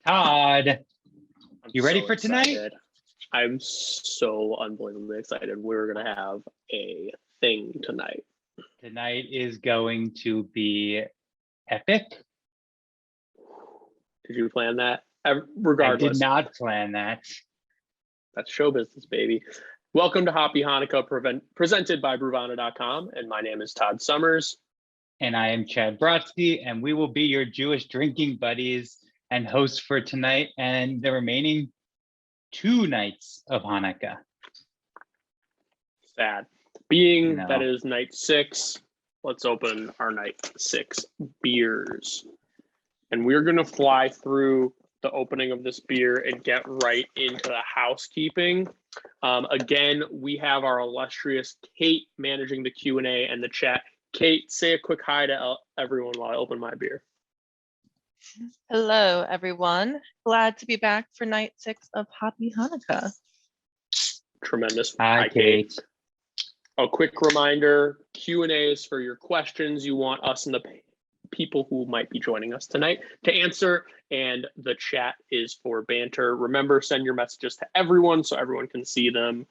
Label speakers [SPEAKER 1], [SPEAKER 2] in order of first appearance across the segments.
[SPEAKER 1] Todd, you ready
[SPEAKER 2] so
[SPEAKER 1] for tonight?
[SPEAKER 2] excited. I'm so unbelievably excited. We're going to have a thing tonight.
[SPEAKER 1] Tonight is going to be epic.
[SPEAKER 2] Did you plan that? Regardless.
[SPEAKER 1] I did not plan that.
[SPEAKER 2] That's show business, baby. Welcome to Hoppy Hanukkah, presented by Brewvana.com. And my name is Todd Summers.
[SPEAKER 1] And I am Chad Brodsky, and we will be your Jewish drinking buddies and hosts for tonight and the remaining 2 nights of Hanukkah.
[SPEAKER 2] Sad. Being that is night 6, let's open our night 6 beers. And we're going to fly through the opening of this beer and get right into the housekeeping. Again, we have our illustrious Kate managing the Q&A and the chat. Kate, say a quick hi to everyone while I open my beer.
[SPEAKER 3] Hello, everyone. Glad to be back for night 6 of Hoppy Hanukkah.
[SPEAKER 2] Tremendous.
[SPEAKER 1] Hi, Kate.
[SPEAKER 2] A quick reminder, Q&A is for your questions you want us and the people who might be joining us tonight to answer, and the chat is for banter. Remember, send your messages to everyone so everyone can see them.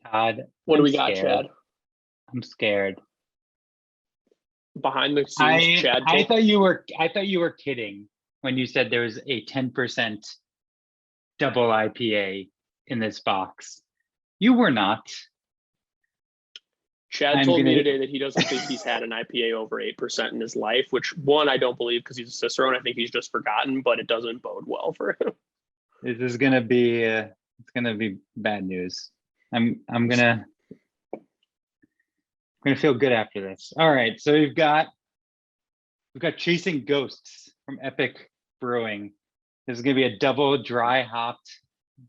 [SPEAKER 1] Todd,
[SPEAKER 2] what do we got, Chad?
[SPEAKER 1] I'm scared.
[SPEAKER 2] Behind the scenes, Chad.
[SPEAKER 1] I thought you were kidding when you said there was a 10% double IPA in this box. You were not.
[SPEAKER 2] Chad told me today that he doesn't think he's had an IPA over 8% in his life, which one, I don't believe because he's a Cicerone. I think he's just forgotten, but it doesn't bode well for him.
[SPEAKER 1] This is gonna be it's gonna be bad news. I'm gonna feel good after this. All right, so we've got Chasing Ghosts from Epic Brewing. This is gonna be a double dry hopped,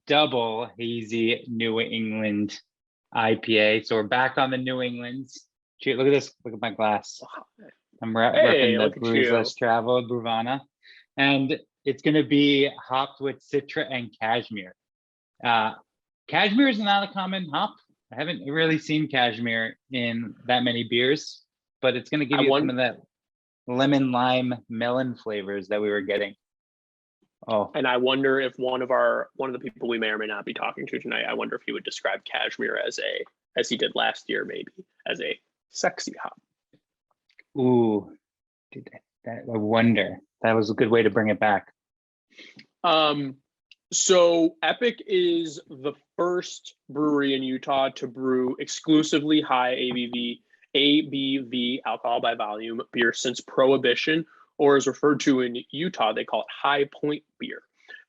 [SPEAKER 1] double hazy New England IPA. So we're back on the New Englands. Look at this. Look at my glass. I'm repping the Brews Less Traveled Brewvana, and it's going to be hopped with Citra and Cashmere. Cashmere is not a common hop. I haven't really seen Cashmere in that many beers, but it's going to give you some of that lemon, lime, melon flavors that we were getting. Oh,
[SPEAKER 2] and I wonder if one of the people we may or may not be talking to tonight, I wonder if he would describe Cashmere as he did last year, maybe as a sexy hop.
[SPEAKER 1] Ooh, I wonder. That was a good way to bring it back.
[SPEAKER 2] So Epic is the first brewery in Utah to brew exclusively high ABV alcohol by volume beer since Prohibition, or as referred to in Utah, they call it high point beer.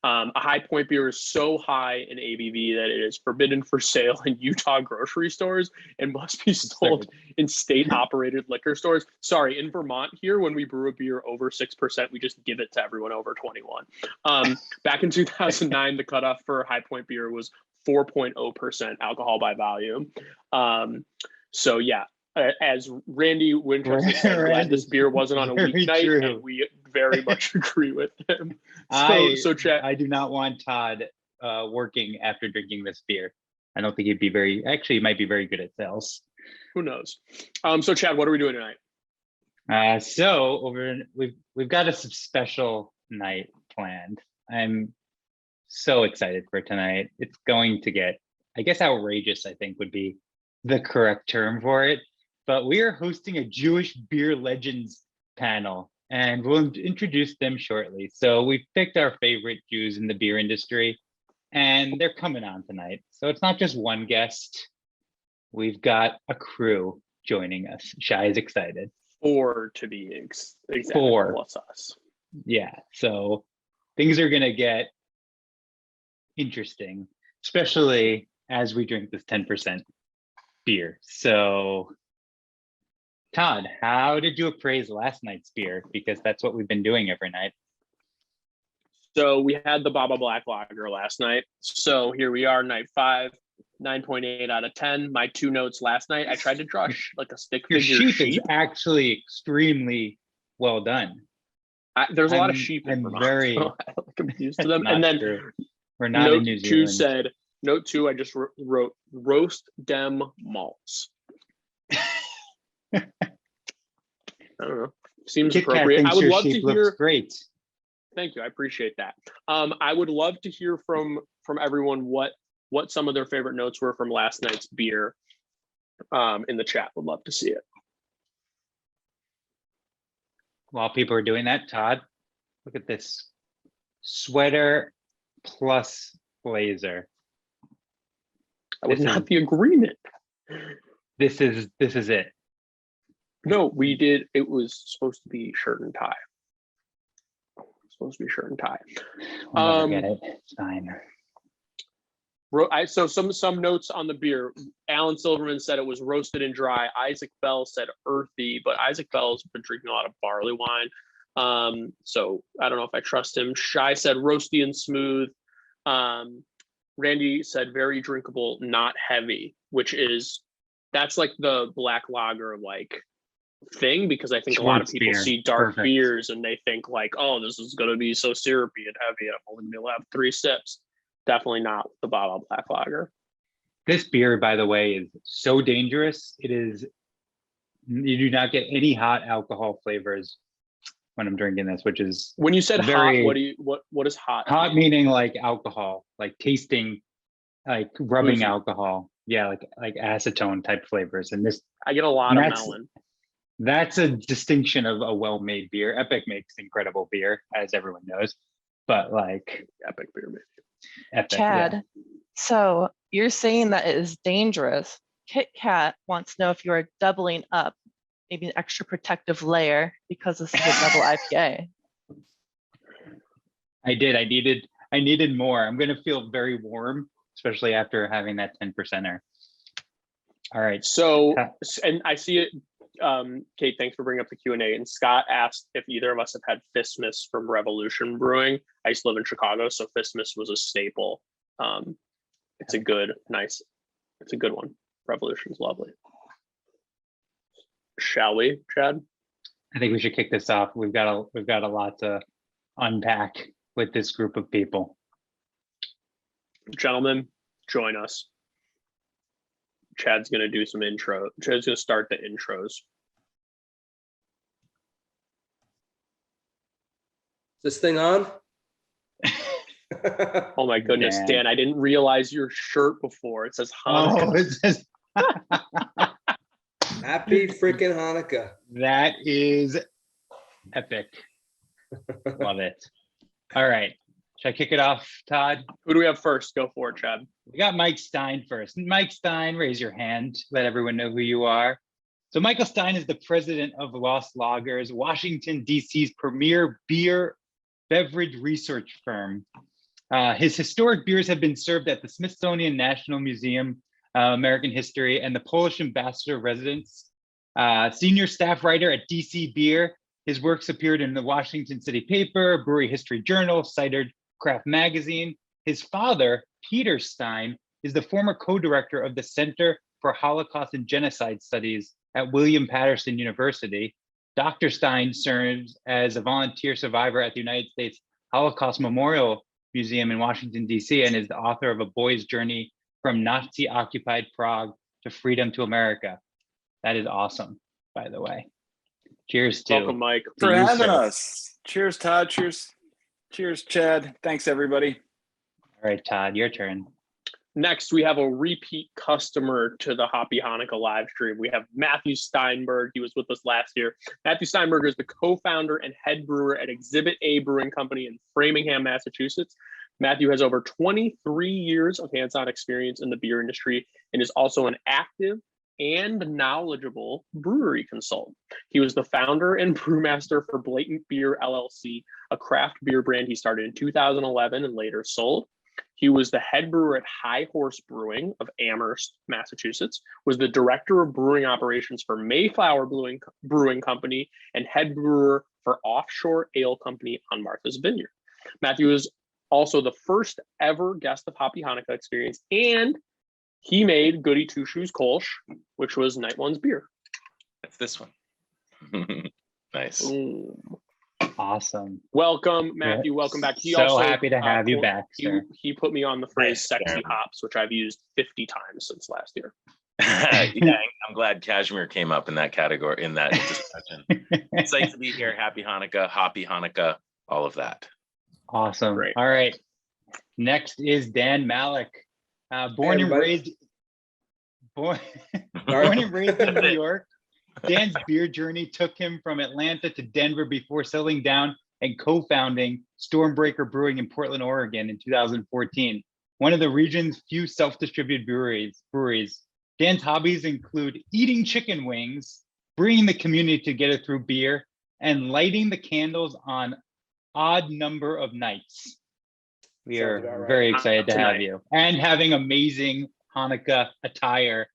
[SPEAKER 2] A high point beer is so high in ABV that it is forbidden for sale in Utah grocery stores and must be sold in state-operated liquor stores. Sorry, in Vermont here, when we brew a beer over 6%, we just give it to everyone over 21. Back in 2009, the cutoff for high point beer was 4.0% alcohol by volume. So yeah. As Randy Winchester said, glad this beer wasn't on a weeknight, and we very much agree with him. So Chad,
[SPEAKER 1] I do not want Todd working after drinking this beer. I don't think he'd be he might be very good at sales.
[SPEAKER 2] Who knows? So Chad, what are we doing tonight?
[SPEAKER 1] We've got a special night planned. I'm so excited for tonight. It's going to get, I guess, outrageous, I think would be the correct term for it. But we are hosting a Jewish beer legends panel, and we'll introduce them shortly. So we've picked our favorite Jews in the beer industry, and they're coming on tonight. So it's not just one guest. We've got a crew joining us. Shai is excited.
[SPEAKER 2] 4 to be exact.
[SPEAKER 1] 4
[SPEAKER 2] plus us.
[SPEAKER 1] Yeah, so things are gonna get interesting, especially as we drink this 10% beer. So Todd, how did you appraise last night's beer? Because that's what we've been doing every night.
[SPEAKER 2] So we had the Baba Black Lager last night. So here we are, night 5, 9.8 out of 10. My 2 notes last night, I tried to draw like a stick figure
[SPEAKER 1] sheep. Is actually extremely well done.
[SPEAKER 2] There's a lot of sheep in Vermont,
[SPEAKER 1] very
[SPEAKER 2] so I'm used to them. And then
[SPEAKER 1] we're not in New Zealand.
[SPEAKER 2] Note 2, I just wrote roast dem malts. I don't know. Seems appropriate. I would love to hear.
[SPEAKER 1] Great.
[SPEAKER 2] Thank you. I appreciate that. I would love to hear from everyone what some of their favorite notes were from last night's beer. In the chat, would love to see it.
[SPEAKER 1] While people are doing that, Todd, look at this sweater plus blazer.
[SPEAKER 2] That was
[SPEAKER 1] This
[SPEAKER 2] not
[SPEAKER 1] is-
[SPEAKER 2] the agreement.
[SPEAKER 1] This is it.
[SPEAKER 2] No, we did. It was supposed to be shirt and tie. Supposed to be shirt and tie.
[SPEAKER 1] I'll never get it. It's fine.
[SPEAKER 2] So some notes on the beer. Alan Silverman said it was roasted and dry. Isaac Bell said earthy, but Isaac Bell's been drinking a lot of barley wine. So I don't know if I trust him. Shai said roasty and smooth. Randy said very drinkable, not heavy, that's like the black lager like thing, because I think a lot of
[SPEAKER 1] Schwartz
[SPEAKER 2] people
[SPEAKER 1] beer.
[SPEAKER 2] see dark
[SPEAKER 1] Perfect.
[SPEAKER 2] beers and they think like, oh, this is going to be so syrupy and heavy. I'm only going to be able to have 3 sips. Definitely not with the bottle black lager.
[SPEAKER 1] This beer, by the way, is so dangerous. You do not get any hot alcohol flavors when I'm drinking this, which is
[SPEAKER 2] When you said
[SPEAKER 1] very
[SPEAKER 2] hot, what is hot?
[SPEAKER 1] hot, meaning like alcohol, like tasting, like rubbing
[SPEAKER 2] Boozy.
[SPEAKER 1] alcohol. Yeah, like acetone type flavors. And this,
[SPEAKER 2] I get a lot of
[SPEAKER 1] That's-
[SPEAKER 2] melon.
[SPEAKER 1] that's a distinction of a well-made beer. Epic makes incredible beer, as everyone knows. But like
[SPEAKER 2] Epic beer, maybe.
[SPEAKER 1] Epic,
[SPEAKER 3] Chad,
[SPEAKER 1] yeah.
[SPEAKER 3] so you're saying that it is dangerous. Kit Kat wants to know if you are doubling up, maybe an extra protective layer because this is a double IPA.
[SPEAKER 1] I did. I needed more. I'm gonna feel very warm, especially after having that 10%er. All right.
[SPEAKER 2] So, and I see it. Kate, thanks for bringing up the Q&A. And Scott asked if either of us have had Fistmas from Revolution Brewing. I used to live in Chicago, so Fistmas was a staple. It's a good one. Revolution's lovely. Shall we, Chad?
[SPEAKER 1] I think we should kick this off. We've got a lot to unpack with this group of people.
[SPEAKER 2] Gentlemen, join us. Chad's going to do some intro. Chad's going to start the intros.
[SPEAKER 4] This thing on?
[SPEAKER 2] Oh my goodness,
[SPEAKER 1] Dan.
[SPEAKER 2] Dan, I didn't realize your shirt before. It says Hanukkah.
[SPEAKER 1] Oh, it's just,
[SPEAKER 4] Happy freaking Hanukkah.
[SPEAKER 1] that is epic. Love it. All right. Should I kick it off, Todd?
[SPEAKER 2] Who do we have first? Go for it, Chad.
[SPEAKER 1] We got Mike Stein first. Mike Stein, raise your hand. Let everyone know who you are. So Michael Stein is the president of Lost Lagers, Washington, D.C.'s premier beverage research firm. His historic beers have been served at the Smithsonian National Museum, American History, and the Polish Ambassador Residence. Senior staff writer at DC Beer. His works appeared in the Washington City Paper, Brewery History Journal, Cider Craft Magazine. His father, Peter Stein, is the former co-director of the Center for Holocaust and Genocide Studies at William Patterson University. Dr. Stein serves as a volunteer survivor at the United States Holocaust Memorial Museum in Washington, D.C., and is the author of A Boy's Journey from Nazi-Occupied Prague to Freedom to America. That is awesome, by the way. Cheers to
[SPEAKER 2] Welcome, Mike.
[SPEAKER 1] to
[SPEAKER 5] for
[SPEAKER 1] you,
[SPEAKER 5] having
[SPEAKER 1] sir.
[SPEAKER 5] us. Cheers, Todd. Cheers, Chad. Thanks, everybody.
[SPEAKER 1] All right, Todd, your turn.
[SPEAKER 2] Next, we have a repeat customer to the Hoppy Hanukkah live stream. We have Matthew Steinberg. He was with us last year. Matthew Steinberg is the co-founder and head brewer at Exhibit A Brewing Company in Framingham, Massachusetts. Matthew has over 23 years of hands-on experience in the beer industry and is also an active and knowledgeable brewery consultant. He was the founder and brewmaster for Blatant Beer LLC, a craft beer brand he started in 2011 and later sold. He was the head brewer at High Horse Brewing of Amherst, Massachusetts, was the director of brewing operations for Mayflower Brewing Company, and head brewer for Offshore Ale Company on Martha's Vineyard. Matthew is also the first ever guest of Hoppy Hanukkah experience, and he made Goody Two Shoes Kolsch, which was night one's beer.
[SPEAKER 6] That's this one. Nice.
[SPEAKER 2] Boom.
[SPEAKER 1] Awesome.
[SPEAKER 2] Welcome, Matthew. Welcome back. He
[SPEAKER 1] So
[SPEAKER 2] also,
[SPEAKER 1] happy to have you back, sir.
[SPEAKER 2] He put me on the phrase
[SPEAKER 6] Thanks,
[SPEAKER 2] sexy
[SPEAKER 6] Darren.
[SPEAKER 2] hops, which I've used 50 times since last year.
[SPEAKER 6] Yeah, I'm glad Kashmir came up in that category, in that discussion. It's nice to be here. Happy Hanukkah, Hoppy Hanukkah, all of that.
[SPEAKER 1] Awesome.
[SPEAKER 2] Great.
[SPEAKER 1] All right. Next is Dan Malek. Born and
[SPEAKER 4] everybody.
[SPEAKER 1] raised born and raised in New York. Dan's beer journey took him from Atlanta to Denver before settling down and co-founding Stormbreaker Brewing in Portland, Oregon in 2014. One of the region's few self-distributed breweries. Dan's hobbies include eating chicken wings, bringing the community together through beer, and lighting the candles on odd number of nights. We
[SPEAKER 4] Sounds
[SPEAKER 1] are
[SPEAKER 4] about right.
[SPEAKER 1] very excited to have
[SPEAKER 2] Tonight.
[SPEAKER 1] you, and having amazing Hanukkah attire.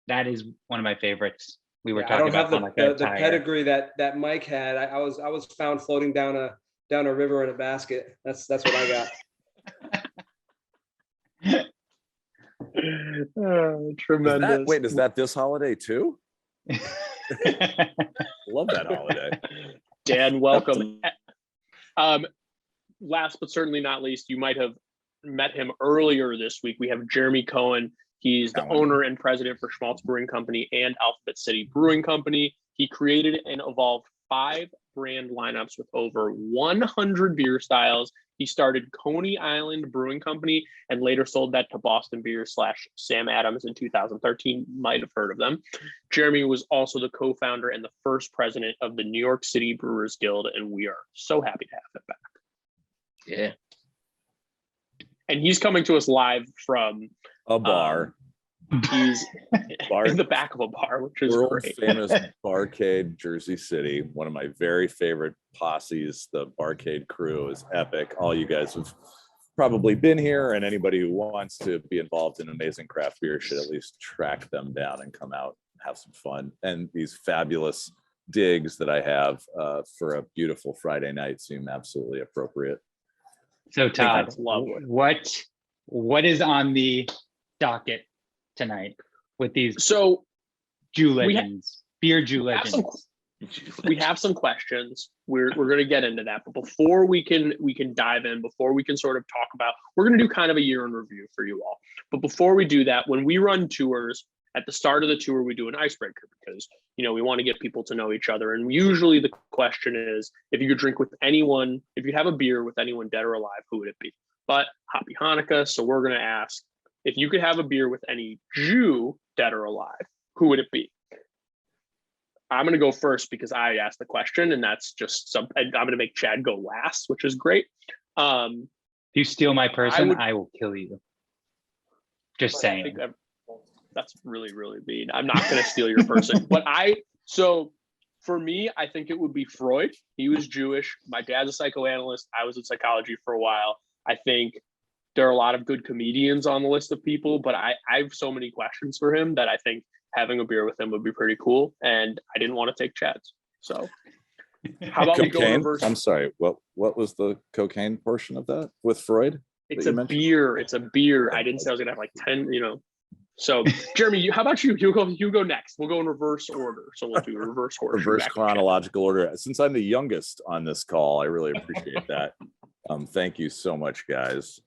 [SPEAKER 1] That is one of my favorites. We were
[SPEAKER 4] Yeah, I
[SPEAKER 1] talking
[SPEAKER 4] don't have
[SPEAKER 1] about
[SPEAKER 4] the,
[SPEAKER 1] Hanukkah
[SPEAKER 4] the
[SPEAKER 1] attire.
[SPEAKER 4] pedigree that Mike had. I was found floating down a river in a basket. That's what I got.
[SPEAKER 2] Tremendous.
[SPEAKER 5] Wait, is that this holiday too? Love that holiday.
[SPEAKER 2] Dan, welcome. Last but certainly not least, you might have met him earlier this week. We have Jeremy Cohen. He's the
[SPEAKER 5] Cowan.
[SPEAKER 2] owner and president for Schmaltz Brewing Company and Alphabet City Brewing Company. He created and evolved 5 brand lineups with over 100 beer styles. He started Coney Island Brewing Company and later sold that to Boston Beer / Sam Adams in 2013. Might have heard of them. Jeremy was also the co-founder and the first president of the New York City Brewers Guild, and we are so happy to have him back.
[SPEAKER 6] Yeah.
[SPEAKER 2] And he's coming to us live from
[SPEAKER 5] A bar.
[SPEAKER 2] he's
[SPEAKER 5] Bar-
[SPEAKER 2] in the back of a bar, which is
[SPEAKER 5] World
[SPEAKER 2] great.
[SPEAKER 5] famous Barcade, Jersey City. One of my very favorite posses. The Barcade crew is epic. All you guys have probably been here, and anybody who wants to be involved in amazing craft beer should at least track them down and come out and have some fun. And these fabulous digs that I have for a beautiful Friday night seem absolutely appropriate.
[SPEAKER 1] So Todd,
[SPEAKER 2] that's lovely.
[SPEAKER 1] what is on the docket tonight with these
[SPEAKER 2] So
[SPEAKER 1] Jew
[SPEAKER 2] we ha-
[SPEAKER 1] legends, beer Jew
[SPEAKER 2] we have some-
[SPEAKER 1] legends?
[SPEAKER 2] we have some questions. We're going to get into that, but before we can dive in, before we can sort of talk about, we're going to do kind of a year in review for you all. But before we do that, when we run tours, at the start of the tour, we do an icebreaker because, we want to get people to know each other. And usually the question is, if you could drink with anyone, if you have a beer with anyone dead or alive, who would it be? But Hoppy Hanukkah, so we're going to ask, if you could have a beer with any Jew dead or alive, who would it be? I'm going to go first because I asked the question, and that's just I'm going to make Chad go last, which is great.
[SPEAKER 1] If you steal my person,
[SPEAKER 2] would-
[SPEAKER 1] I will kill you. Just
[SPEAKER 2] I
[SPEAKER 1] saying.
[SPEAKER 2] think that's really, really mean. I'm not going to steal your person. So for me, I think it would be Freud. He was Jewish. My dad's a psychoanalyst. I was in psychology for a while. I think there are a lot of good comedians on the list of people, but I have so many questions for him that I think having a beer with him would be pretty cool. And I didn't want to take Chad's. So how about we go
[SPEAKER 5] Cocaine?
[SPEAKER 2] reverse?
[SPEAKER 5] I'm sorry. What was the cocaine portion of that with Freud?
[SPEAKER 2] It's
[SPEAKER 5] that
[SPEAKER 2] a
[SPEAKER 5] you mentioned?
[SPEAKER 2] beer. It's a beer. I didn't say I was gonna have like 10, So Jeremy, how about you? You go next. We'll go in reverse order. So we'll do reverse order.
[SPEAKER 5] Reverse
[SPEAKER 2] back to
[SPEAKER 5] chronological order. Since I'm the youngest on this call, I really appreciate that. Thank you so much, guys.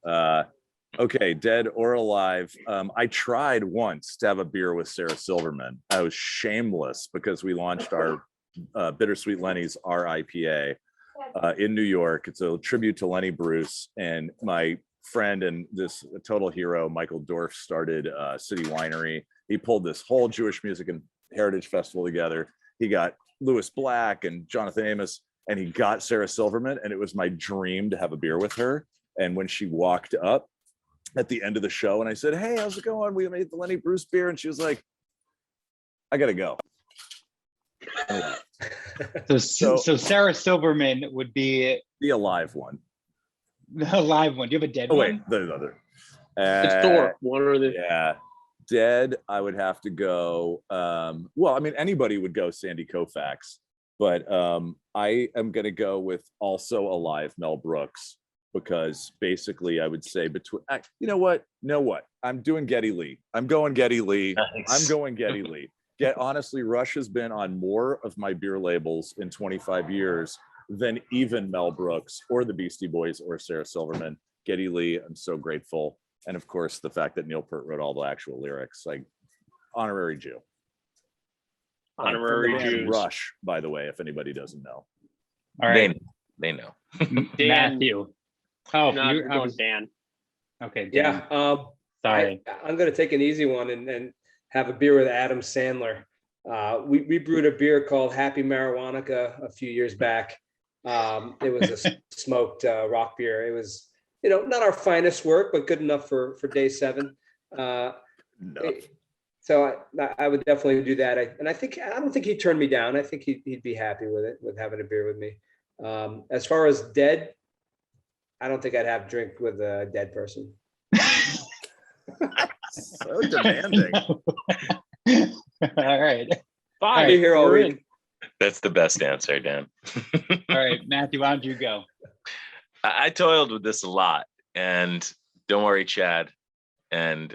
[SPEAKER 5] Okay, dead or alive. I tried once to have a beer with Sarah Silverman. I was shameless because we launched our Bittersweet Lenny's RIPA in New York. It's a tribute to Lenny Bruce, and my friend and this total hero, Michael Dorf, started City Winery. He pulled this whole Jewish music and heritage festival together. He got Louis Black and Jonathan Amos, and he got Sarah Silverman, and it was my dream to have a beer with her. And when she walked up at the end of the show and I said, "Hey, how's it going? We made the Lenny Bruce beer." And she was like, "I gotta go."
[SPEAKER 1] So Sarah Silverman would be
[SPEAKER 5] The alive one.
[SPEAKER 1] the live one. Do you have a dead
[SPEAKER 5] Oh
[SPEAKER 1] one?
[SPEAKER 5] wait, the other.
[SPEAKER 2] It's Thor. One or the
[SPEAKER 5] Yeah. Dead, I would have to go. Well, I mean, anybody would go Sandy Koufax, but I am going to go with also alive Mel Brooks, because basically I would say between, you know what? I'm doing Geddy Lee. I'm going Geddy Lee. I'm going Geddy Lee. Honestly, Rush has been on more of my beer labels in 25 years than even Mel Brooks or the Beastie Boys or Sarah Silverman. Geddy Lee, I'm so grateful. And of course, the fact that Neil Peart wrote all the actual lyrics, like honorary Jew.
[SPEAKER 2] honorary
[SPEAKER 5] From the band
[SPEAKER 2] Jews.
[SPEAKER 5] Rush, by the way, if anybody doesn't know.
[SPEAKER 1] All right.
[SPEAKER 6] Name. They know.
[SPEAKER 2] Dan.
[SPEAKER 1] Matthew. Oh,
[SPEAKER 2] No,
[SPEAKER 1] you,
[SPEAKER 2] you're going Dan.
[SPEAKER 1] okay. Dan.
[SPEAKER 4] Yeah.
[SPEAKER 1] Sorry.
[SPEAKER 4] I'm going to take an easy one and have a beer with Adam Sandler. We brewed a beer called Happy Marijuana a few years back. It was a smoked rock beer. It was, not our finest work, but good enough for day 7. So I would definitely do that. I don't think he'd turn me down. I think he'd be happy with it, with having a beer with me. As far as dead, I don't think I'd have a drink with a dead person.
[SPEAKER 5] So demanding.
[SPEAKER 1] All right.
[SPEAKER 2] Fine.
[SPEAKER 4] Be here all
[SPEAKER 2] we're
[SPEAKER 4] week.
[SPEAKER 2] in.
[SPEAKER 6] That's the best answer, Dan.
[SPEAKER 1] All right, Matthew, why don't you go?
[SPEAKER 6] I toiled with this a lot, and don't worry, Chad. And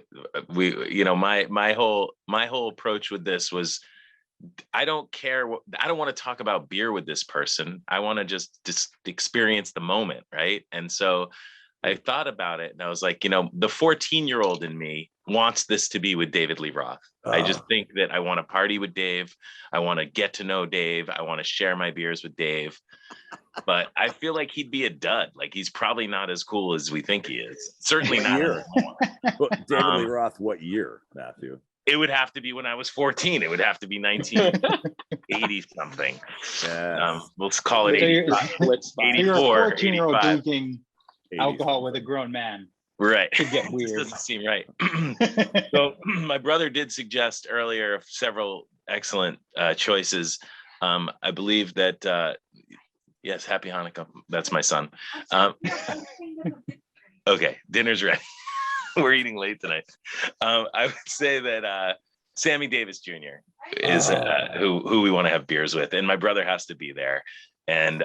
[SPEAKER 6] we, my whole approach with this was, I don't care I don't want to talk about beer with this person. I want to just experience the moment, right? And so I thought about it, and I was like, the 14-year-old in me wants this to be with David Lee Roth. I just think that I want to party with Dave. I want to get to know Dave. I want to share my beers with Dave. But I feel like he'd be a dud. Like, he's probably not as cool as we think he is. Certainly not
[SPEAKER 5] Year.
[SPEAKER 6] anymore.
[SPEAKER 5] David Lee Roth, what year, Matthew?
[SPEAKER 6] It would have to be when I was 14. It would have to be 1980 something.
[SPEAKER 5] Yeah.
[SPEAKER 6] Let's call it
[SPEAKER 1] So
[SPEAKER 6] 80,
[SPEAKER 1] you're, so you're a
[SPEAKER 6] 84,
[SPEAKER 1] 14-year-old
[SPEAKER 6] 85.
[SPEAKER 1] drinking alcohol with a grown man.
[SPEAKER 6] Right.
[SPEAKER 1] Could get
[SPEAKER 6] This
[SPEAKER 1] weird.
[SPEAKER 6] doesn't seem right. So my brother did suggest earlier several excellent choices. I believe that, yes, Happy Hanukkah. That's my son. Okay, dinner's ready. We're eating late tonight. I would say that Sammy Davis Jr. is who we want to have beers with, and my brother has to be there. And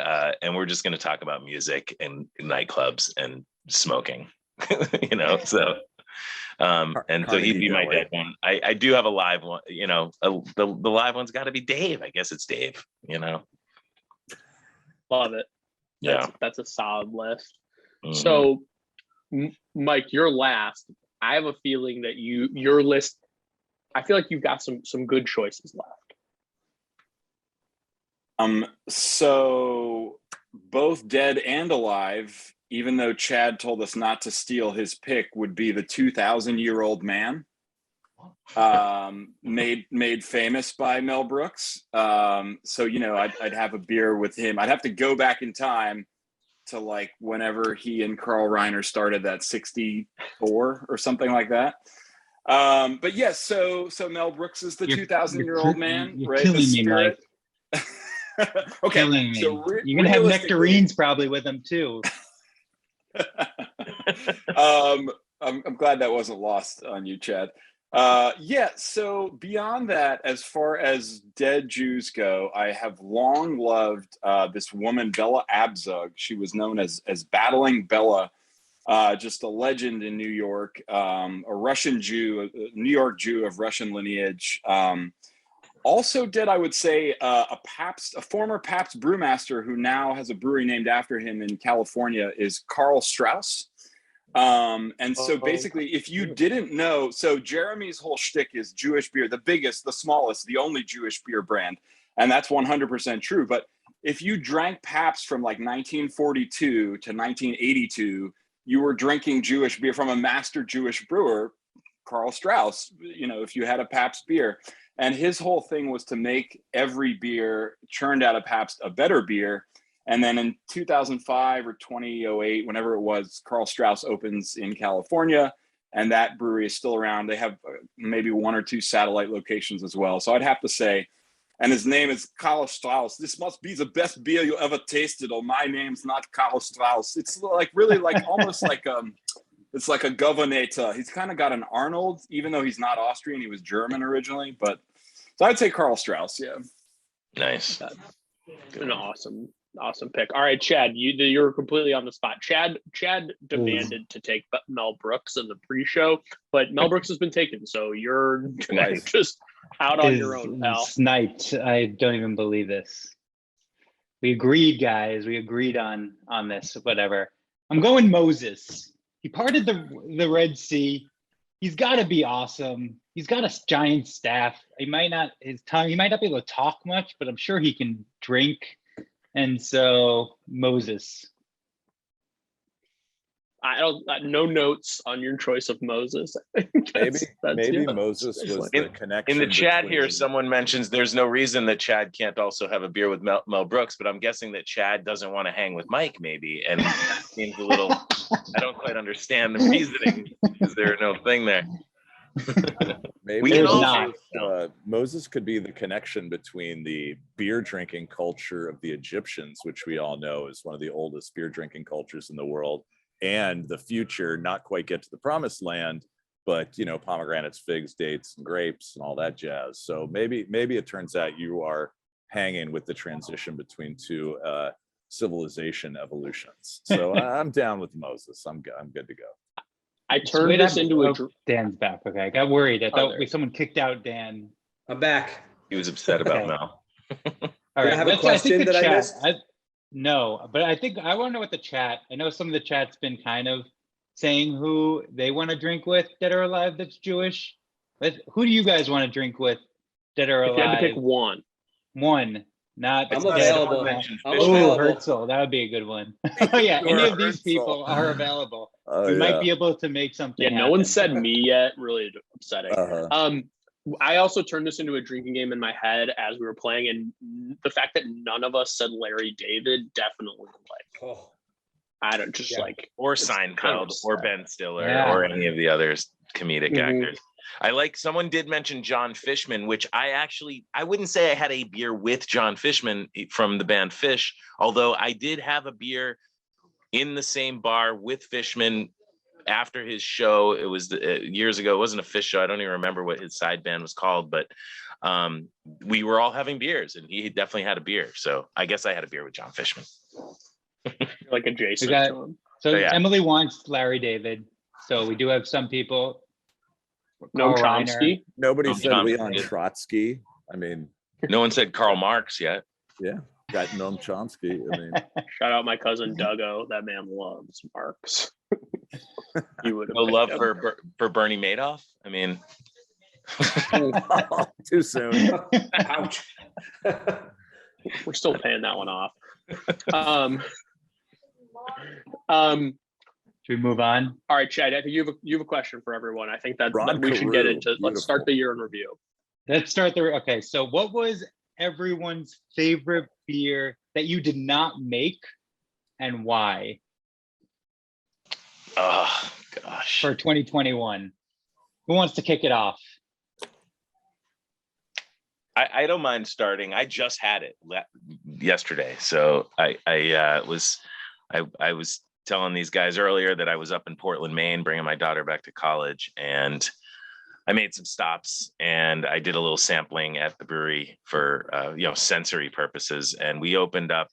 [SPEAKER 6] we're just going to talk about music and nightclubs and smoking. So he'd be my dead one. I do have a live one. The live one's got to be Dave. I guess it's Dave.
[SPEAKER 2] Love it.
[SPEAKER 6] Yeah,
[SPEAKER 2] That's a solid list.
[SPEAKER 6] Mhm.
[SPEAKER 2] So, Mike, you're last. I have a feeling that your list, I feel like you've got some good choices left.
[SPEAKER 7] So both dead and alive, even though Chad told us not to steal his pick, would be the 2,000-year-old man, made famous by Mel Brooks. So, I'd have a beer with him. I'd have to go back in time to like whenever he and Carl Reiner started, that 64 or something like that. But yes, so Mel Brooks is the 2,000-year-old man,
[SPEAKER 1] you're
[SPEAKER 7] right?
[SPEAKER 1] killing
[SPEAKER 7] The
[SPEAKER 1] me, Mike.
[SPEAKER 7] spirit. Okay,
[SPEAKER 1] Killing me.
[SPEAKER 7] so
[SPEAKER 1] You're gonna have
[SPEAKER 7] realistically-
[SPEAKER 1] nectarines probably with them too.
[SPEAKER 7] I'm glad that wasn't lost on you, Chad. So beyond that, as far as dead Jews go, I have long loved this woman, Bella Abzug. She was known as Battling Bella, just a legend in New York, a Russian Jew, a New York Jew of Russian lineage. Also dead, I would say, a former Pabst brewmaster who now has a brewery named after him in California is Karl Strauss. And so basically, if you didn't know, so Jeremy's whole shtick is Jewish beer, the biggest, the smallest, the only Jewish beer brand. And that's 100% true. But if you drank Pabst from like 1942 to 1982, you were drinking Jewish beer from a master Jewish brewer, Karl Strauss, if you had a Pabst beer. And his whole thing was to make every beer churned out of Pabst a better beer. And then in 2005 or 2008, whenever it was, Karl Strauss opens in California, and that brewery is still around. They have maybe 1 or 2 satellite locations as well. So I'd have to say, and his name is Karl Strauss. This must be the best beer you ever tasted, or my name's not Karl Strauss. It's like really like almost like it's like a governator. He's kind of got an Arnold, even though he's not Austrian. He was German originally, but so I'd say Karl Strauss. Yeah.
[SPEAKER 6] Nice.
[SPEAKER 2] An awesome pick. All right, Chad, you're completely on the spot. Chad demanded to take Mel Brooks in the pre-show, but Mel Brooks has been taken, so you're
[SPEAKER 5] Nice.
[SPEAKER 2] just out on your own, pal.
[SPEAKER 1] Sniped. I don't even believe this. We agreed, guys. We agreed on this. Whatever. I'm going Moses. He parted the Red Sea. He's got to be awesome. He's got a giant staff. He might not be able to talk much, but I'm sure he can drink. And so Moses.
[SPEAKER 2] I don't. No notes on your choice of Moses.
[SPEAKER 5] Maybe
[SPEAKER 2] yeah.
[SPEAKER 5] Moses was
[SPEAKER 2] Like-
[SPEAKER 5] the connection.
[SPEAKER 6] In the chat here,
[SPEAKER 5] between-
[SPEAKER 6] someone mentions there's no reason that Chad can't also have a beer with Mel Brooks, but I'm guessing that Chad doesn't want to hang with Mike, maybe, and that seems a little. I don't quite understand the reasoning. Is there no thing there?
[SPEAKER 5] Maybe
[SPEAKER 6] We
[SPEAKER 1] can
[SPEAKER 5] Moses could be the connection between the beer drinking culture of the Egyptians, which we all know is one of the oldest beer drinking cultures in the world, and the future, not quite get to the promised land, but pomegranates, figs, dates, and grapes, and all that jazz. So maybe it turns out you are hanging with the transition between two civilization evolutions. So I'm down with Moses. I'm good to go.
[SPEAKER 2] I turned this into a.
[SPEAKER 1] Dan's back. Okay, I got worried. I thought
[SPEAKER 2] there.
[SPEAKER 1] someone kicked out Dan.
[SPEAKER 4] I'm back.
[SPEAKER 6] He was upset about
[SPEAKER 1] Okay.
[SPEAKER 6] Mel.
[SPEAKER 1] All
[SPEAKER 4] Did I have a
[SPEAKER 1] let's-
[SPEAKER 4] question
[SPEAKER 1] think the
[SPEAKER 4] that I
[SPEAKER 1] chat-
[SPEAKER 4] missed?
[SPEAKER 1] No, but I think I want to know what the chat. I know some of the chat's been kind of saying who they want to drink with, dead or alive, that's Jewish. Who do you guys want to drink with, dead or
[SPEAKER 2] If you had to
[SPEAKER 1] alive?
[SPEAKER 2] pick one,
[SPEAKER 1] not
[SPEAKER 4] I'm
[SPEAKER 1] dead.
[SPEAKER 4] available.
[SPEAKER 6] mentioned
[SPEAKER 4] I'm
[SPEAKER 6] fish.
[SPEAKER 1] Oh,
[SPEAKER 4] available.
[SPEAKER 1] Herzl, that would be a good one. Oh yeah, any of these
[SPEAKER 5] Herzl.
[SPEAKER 1] people are available.
[SPEAKER 5] Oh,
[SPEAKER 1] We might be able to make something.
[SPEAKER 2] yeah, no one
[SPEAKER 1] happen.
[SPEAKER 2] said me yet. Really upsetting.
[SPEAKER 5] Uh-huh.
[SPEAKER 2] I also turned this into a drinking game in my head as we were playing, and the fact that none of us said Larry David definitely
[SPEAKER 4] Oh,
[SPEAKER 2] I don't just
[SPEAKER 4] Yeah.
[SPEAKER 6] Or
[SPEAKER 2] It's kind of
[SPEAKER 6] Seinfeld, or Ben Stiller,
[SPEAKER 1] Yeah.
[SPEAKER 6] or any of the others comedic
[SPEAKER 2] Mhm.
[SPEAKER 6] actors. Someone did mention John Fishman, which I wouldn't say I had a beer with John Fishman from the band Fish, although I did have a beer in the same bar with Fishman after his show. It was years ago. It wasn't a Fish show. I don't even remember what his side band was called, but we were all having beers, and he definitely had a beer. So I guess I had a beer with John Fishman.
[SPEAKER 2] like adjacent
[SPEAKER 1] We got-
[SPEAKER 2] to him.
[SPEAKER 1] So
[SPEAKER 6] Oh, yeah.
[SPEAKER 1] Emily wants Larry David. So we do have some people.
[SPEAKER 2] No
[SPEAKER 1] Carl Reiner.
[SPEAKER 2] Chomsky.
[SPEAKER 5] Nobody
[SPEAKER 6] Oh,
[SPEAKER 5] said
[SPEAKER 6] John
[SPEAKER 5] Leon
[SPEAKER 6] did.
[SPEAKER 5] Trotsky. I mean,
[SPEAKER 6] No one said Karl Marx yet.
[SPEAKER 5] yeah, got Noam Chomsky. I mean,
[SPEAKER 2] Shout out my cousin Duggo. That man loves Marx. He would have
[SPEAKER 6] No
[SPEAKER 2] picked
[SPEAKER 6] love
[SPEAKER 2] him.
[SPEAKER 6] for Bernie Madoff. I mean,
[SPEAKER 5] too soon.
[SPEAKER 4] ouch.
[SPEAKER 2] We're still paying that one off.
[SPEAKER 1] Should we move on?
[SPEAKER 2] All right, Chad. I think you have a question for everyone. I think that
[SPEAKER 5] Ron
[SPEAKER 2] we should get
[SPEAKER 5] Carew.
[SPEAKER 2] into. Let's start
[SPEAKER 5] Beautiful.
[SPEAKER 2] the year in review.
[SPEAKER 1] Let's start the. Okay, so what was everyone's favorite beer that you did not make, and why
[SPEAKER 6] oh gosh.
[SPEAKER 1] for 2021? Who wants to kick it off?
[SPEAKER 6] I don't mind starting. I just had it yesterday, so I was telling these guys earlier that I was up in Portland, Maine, bringing my daughter back to college, and I made some stops and I did a little sampling at the brewery for sensory purposes, and we opened up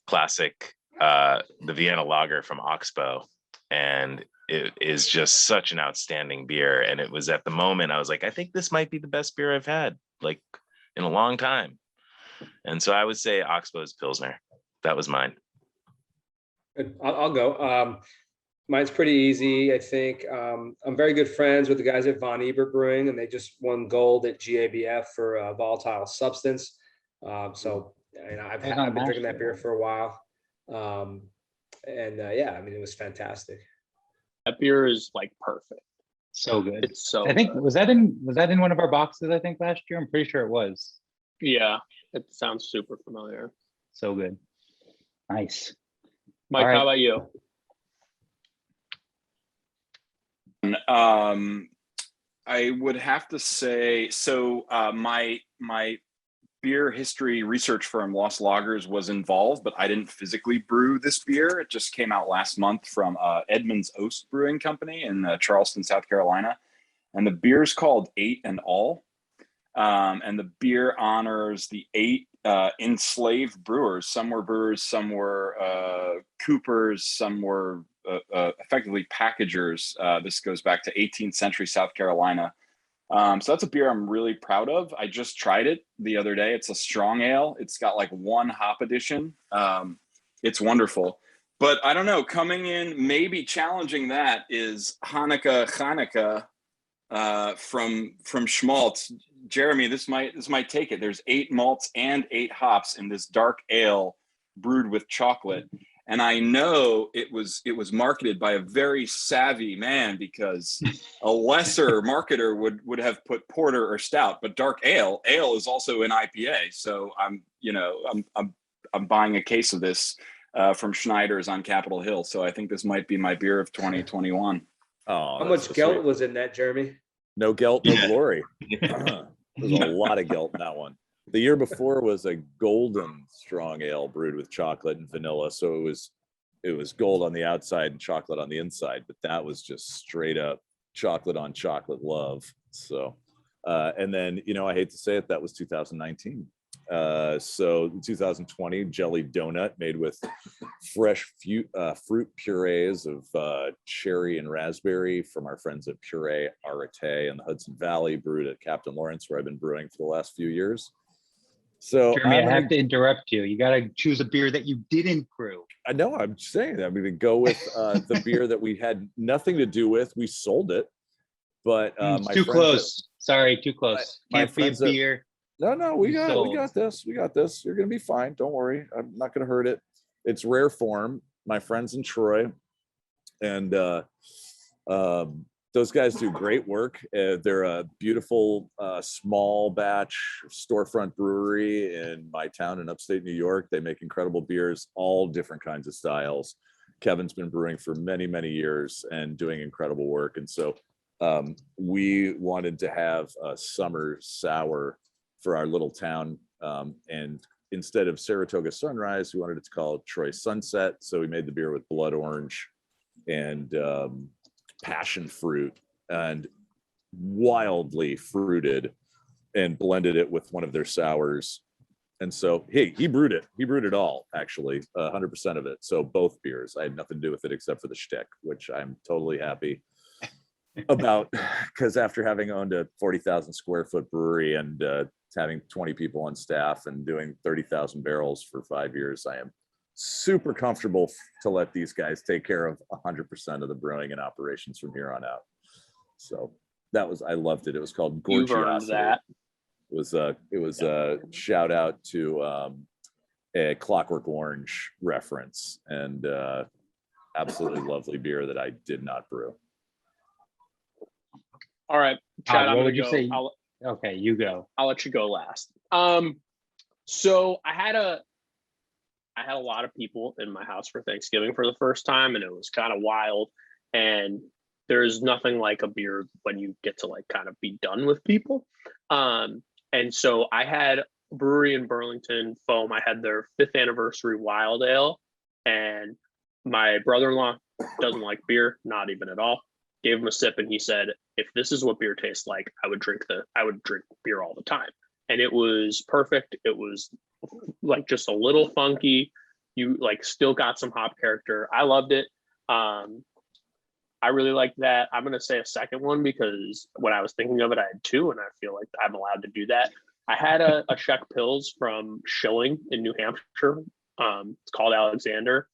[SPEAKER 6] classic the Vienna Lager from Oxbow, and it is just such an outstanding beer. And it was at the moment I was like, I think this might be the best beer I've had like in a long time. And so I would say Oxbow's Pilsner. That was mine.
[SPEAKER 4] Good. I'll go. Mine's pretty easy. I think I'm very good friends with the guys at Von Ebert Brewing, and they just won gold at GABF for a volatile substance. So I've been drinking that beer for a while. Yeah, I mean, it was fantastic.
[SPEAKER 2] That beer is like perfect.
[SPEAKER 1] So good.
[SPEAKER 2] It's so.
[SPEAKER 1] I think
[SPEAKER 2] good.
[SPEAKER 1] was that in one of our boxes? I think last year. I'm pretty sure it was.
[SPEAKER 2] Yeah, it sounds super familiar.
[SPEAKER 1] So good. Nice.
[SPEAKER 2] Mike,
[SPEAKER 1] All right.
[SPEAKER 2] how about you?
[SPEAKER 7] I would have to say, so my beer history research firm, Lost Lagers, was involved, but I didn't physically brew this beer. It just came out last month from Edmunds Oast Brewing Company in Charleston, South Carolina. And the beer is called 8 and All. And the beer honors the 8 enslaved brewers. Some were brewers, some were coopers, some were effectively packagers. This goes back to 18th century South Carolina. So that's a beer I'm really proud of. I just tried it the other day. It's a strong ale. It's got like 1 hop addition. It's wonderful. But I don't know, coming in, maybe challenging that is Hanukkah from Schmaltz. Jeremy, this might take it. There's 8 malts and 8 hops in this dark ale brewed with chocolate. And I know it was marketed by a very savvy man, because a lesser marketer would have put porter or stout, but dark ale is also an IPA. So I'm buying a case of this from Schneider's on Capitol Hill. So I think this might be my beer of 2021.
[SPEAKER 5] Oh,
[SPEAKER 4] How
[SPEAKER 5] that's
[SPEAKER 4] much
[SPEAKER 5] so
[SPEAKER 4] gelt
[SPEAKER 5] sweet.
[SPEAKER 4] was in that, Jeremy?
[SPEAKER 5] No gelt, no glory. There's a lot of gelt in that one. The year before was a golden strong ale brewed with chocolate and vanilla. So it was gold on the outside and chocolate on the inside, but that was just straight up chocolate on chocolate love. So, and then, I hate to say it, that was 2019. So in 2020, jelly donut made with fresh fruit purees of cherry and raspberry from our friends at Puree Arate in the Hudson Valley, brewed at Captain Lawrence, where I've been brewing for the last few years. So
[SPEAKER 1] Jeremy, I have to interrupt you. You got to choose a beer that you didn't brew.
[SPEAKER 5] I know, I'm saying that I'm going to go with the beer that we had nothing to do with. We sold it, but
[SPEAKER 1] It's
[SPEAKER 5] my
[SPEAKER 1] too
[SPEAKER 5] friends
[SPEAKER 1] close. Sorry, too close.
[SPEAKER 5] my
[SPEAKER 1] Can't be a
[SPEAKER 5] friends that-
[SPEAKER 1] beer.
[SPEAKER 5] No, we
[SPEAKER 1] You
[SPEAKER 5] got
[SPEAKER 1] sold.
[SPEAKER 5] this. We got this. You're going to be fine. Don't worry. I'm not going to hurt it. It's rare form. My friends in Troy, and those guys do great work. They're a beautiful small batch storefront brewery in my town in upstate New York. They make incredible beers, all different kinds of styles. Kevin's been brewing for many, many years and doing incredible work. And so we wanted to have a summer sour for our little town. And instead of Saratoga Sunrise, we wanted it to call it Troy Sunset. So we made the beer with blood orange and passion fruit and wildly fruited, and blended it with one of their sours. And so, hey, he brewed it all, actually, 100% of it. So both beers, I had nothing to do with it except for the shtick, which I'm totally happy about, because after having owned a 40,000 square foot brewery and having 20 people on staff and doing 30,000 barrels for 5 years, I am super comfortable to let these guys take care of 100% of the brewing and operations from here on out. So I loved it. It was called
[SPEAKER 2] You've earned
[SPEAKER 5] Gorgiosity.
[SPEAKER 2] that.
[SPEAKER 5] It was a shout out to a Clockwork Orange reference, and absolutely lovely beer that I did not brew.
[SPEAKER 2] All right, Chad, I'm
[SPEAKER 1] what
[SPEAKER 2] gonna
[SPEAKER 1] would you
[SPEAKER 2] go.
[SPEAKER 1] say? Okay, you go.
[SPEAKER 2] I'll let you go last. So I had a lot of people in my house for Thanksgiving for the first time, and it was kind of wild. And there's nothing like a beer when you get to like kind of be done with people. And so I had a brewery in Burlington, Foam. I had their 5th anniversary wild ale, and my brother-in-law doesn't like beer, not even at all. Gave him a sip, and he said, "If this is what beer tastes like, I would drink beer all the time." And it was perfect. It was like just a little funky. You like still got some hop character. I loved it. I really like that. I'm going to say a second one because when I was thinking of it, I had 2, and I feel like I'm allowed to do that. I had a Czech Pils from Schilling in New Hampshire. It's called Alexander.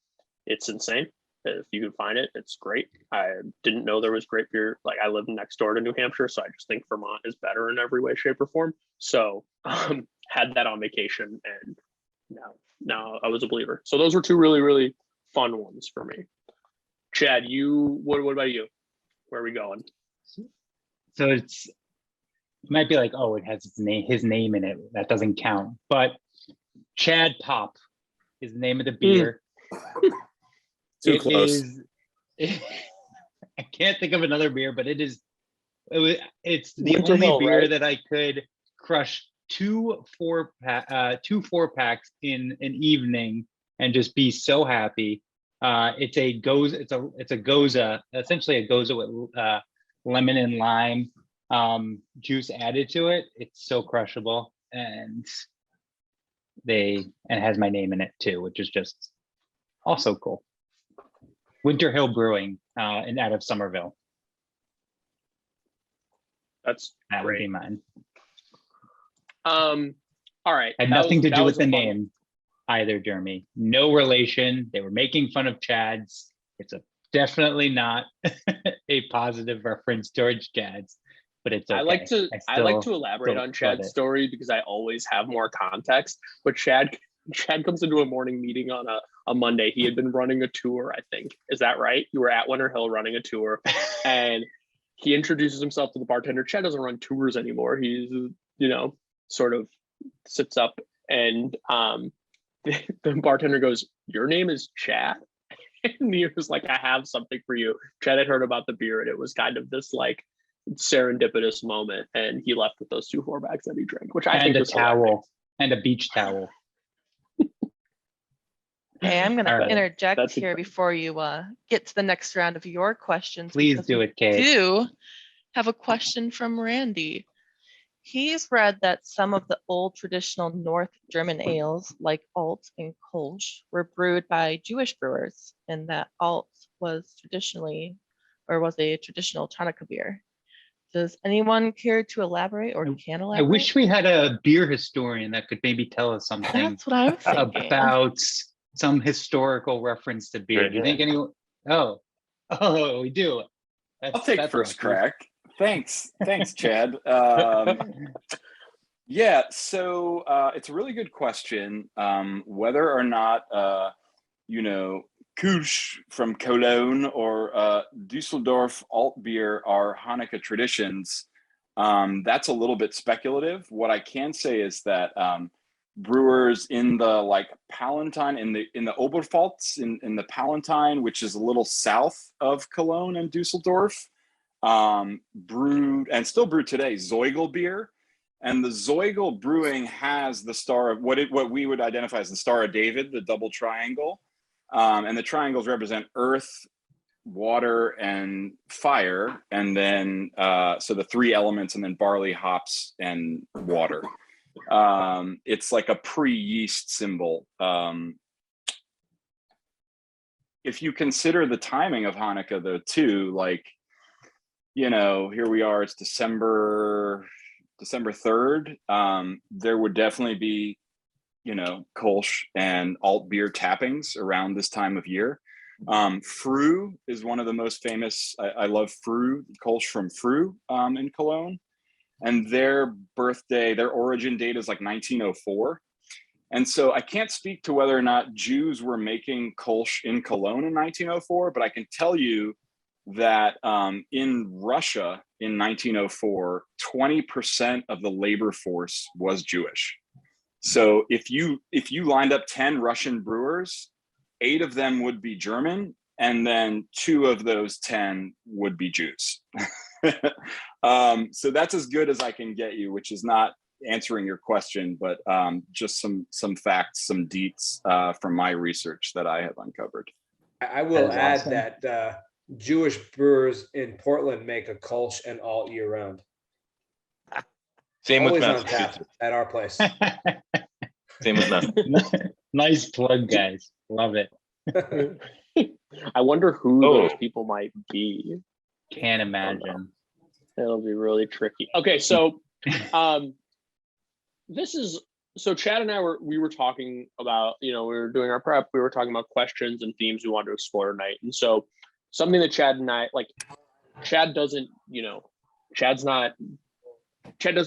[SPEAKER 2] It's insane. If you can find it, it's great. I didn't know there was great beer. Like, I live next door to New Hampshire, so I just think Vermont is better in every way, shape, or form. So had that on vacation, and now I was a believer. So those were 2 really, really fun ones for me. Chad, what about you? Where are we going?
[SPEAKER 1] So it might be like, oh, it has his name in it. That doesn't count. But Chad Pop is the name of the beer.
[SPEAKER 5] Too close.
[SPEAKER 1] I can't think of another beer, but it's the
[SPEAKER 2] Winter
[SPEAKER 1] only
[SPEAKER 2] Hill,
[SPEAKER 1] beer
[SPEAKER 2] right?
[SPEAKER 1] that I could crush 2 4-packs in an evening and just be so happy. It's a goza, essentially a goza with lemon and lime juice added to it. It's so crushable, and it has my name in it too, which is just also cool. Winter Hill Brewing, and out of Somerville.
[SPEAKER 2] That
[SPEAKER 1] That would be
[SPEAKER 2] great.
[SPEAKER 1] mine.
[SPEAKER 2] All right.
[SPEAKER 1] Had nothing to do with the name either, Jeremy. No relation. They were making fun of Chad's. It's definitely not a positive reference towards Chad's. but it's okay.
[SPEAKER 2] I like to elaborate
[SPEAKER 1] still
[SPEAKER 2] on Chad's
[SPEAKER 1] love it.
[SPEAKER 2] story because I always have more context. But Chad comes into a morning meeting on a Monday. He had been running a tour, I think. Is that right? You were at Winter Hill running a tour, and he introduces himself to the bartender. Chad doesn't run tours anymore. He's, sort of sits up, and the bartender goes, "Your name is Chad?" And he was like, "I have something for you." Chad had heard about the beer, and it was kind of this like serendipitous moment, and he left with those 2 4-packs that he drank, which I think
[SPEAKER 1] And a
[SPEAKER 2] was hilarious.
[SPEAKER 1] towel and a beach towel.
[SPEAKER 3] Hey, I'm going
[SPEAKER 1] All
[SPEAKER 3] to
[SPEAKER 1] right.
[SPEAKER 3] interject
[SPEAKER 2] That's
[SPEAKER 3] here before you get to the next round of your questions.
[SPEAKER 1] Please
[SPEAKER 3] because
[SPEAKER 1] do
[SPEAKER 3] we
[SPEAKER 1] it, Kate.
[SPEAKER 3] do have a question from Randy. He's read that some of the old traditional North German ales, like Alt and Kolsch, were brewed by Jewish brewers, and that Alt was a traditional Hanukkah beer. Does anyone care to elaborate or can
[SPEAKER 1] I
[SPEAKER 3] elaborate?
[SPEAKER 1] wish we had a beer historian that could maybe tell us something
[SPEAKER 3] That's what I'm thinking.
[SPEAKER 1] about some historical reference to beer.
[SPEAKER 6] Right
[SPEAKER 1] Do you
[SPEAKER 6] here.
[SPEAKER 1] think anyone? Oh, we do.
[SPEAKER 7] I'll take
[SPEAKER 1] That's
[SPEAKER 7] first
[SPEAKER 1] lucky.
[SPEAKER 7] crack. Thanks, Chad. Yeah, so it's a really good question. Whether or not Kusch from Cologne or Düsseldorf alt beer are Hanukkah traditions, that's a little bit speculative. What I can say is that brewers in the Palatine, in the Oberpfalz, in the Palatine, which is a little south of Cologne and Düsseldorf, brewed and still brewed today Zeugel beer. And the Zeugel Brewing has the star of what we would identify as the Star of David, the double triangle. And the triangles represent earth, water, and fire. And then, so the 3 elements, and then barley, hops, and water. It's like a pre-yeast symbol. If you consider the timing of Hanukkah, though, too, here we are, it's December 3rd. There would definitely be, Kolsch and alt beer tappings around this time of year. Früh is one of the most famous. I love Früh, Kolsch from Früh in Cologne. And their origin date is 1904. And so I can't speak to whether or not Jews were making Kolsch in Cologne in 1904, but I can tell you that in Russia in 1904, 20% of the labor force was Jewish. So if you lined up 10 Russian brewers, 8 of them would be German, and then 2 of those 10 would be Jews. So that's as good as I can get you, which is not answering your question, but just some facts, some deets from my research that I have uncovered.
[SPEAKER 4] I will add
[SPEAKER 1] awesome.
[SPEAKER 4] that Jewish brewers in Portland make a Kolsch and alt year round.
[SPEAKER 6] Same with
[SPEAKER 4] Always on tap
[SPEAKER 6] Massachusetts.
[SPEAKER 4] at our place.
[SPEAKER 6] Same with Massachusetts.
[SPEAKER 1] Nice plug, guys. Love it.
[SPEAKER 2] I wonder who those people might be.
[SPEAKER 1] Can't imagine.
[SPEAKER 2] It'll be really tricky. Okay, so so Chad and I were talking about, we were doing our prep, we were talking about questions and themes we wanted to explore tonight. And so something that Chad and I Chad doesn't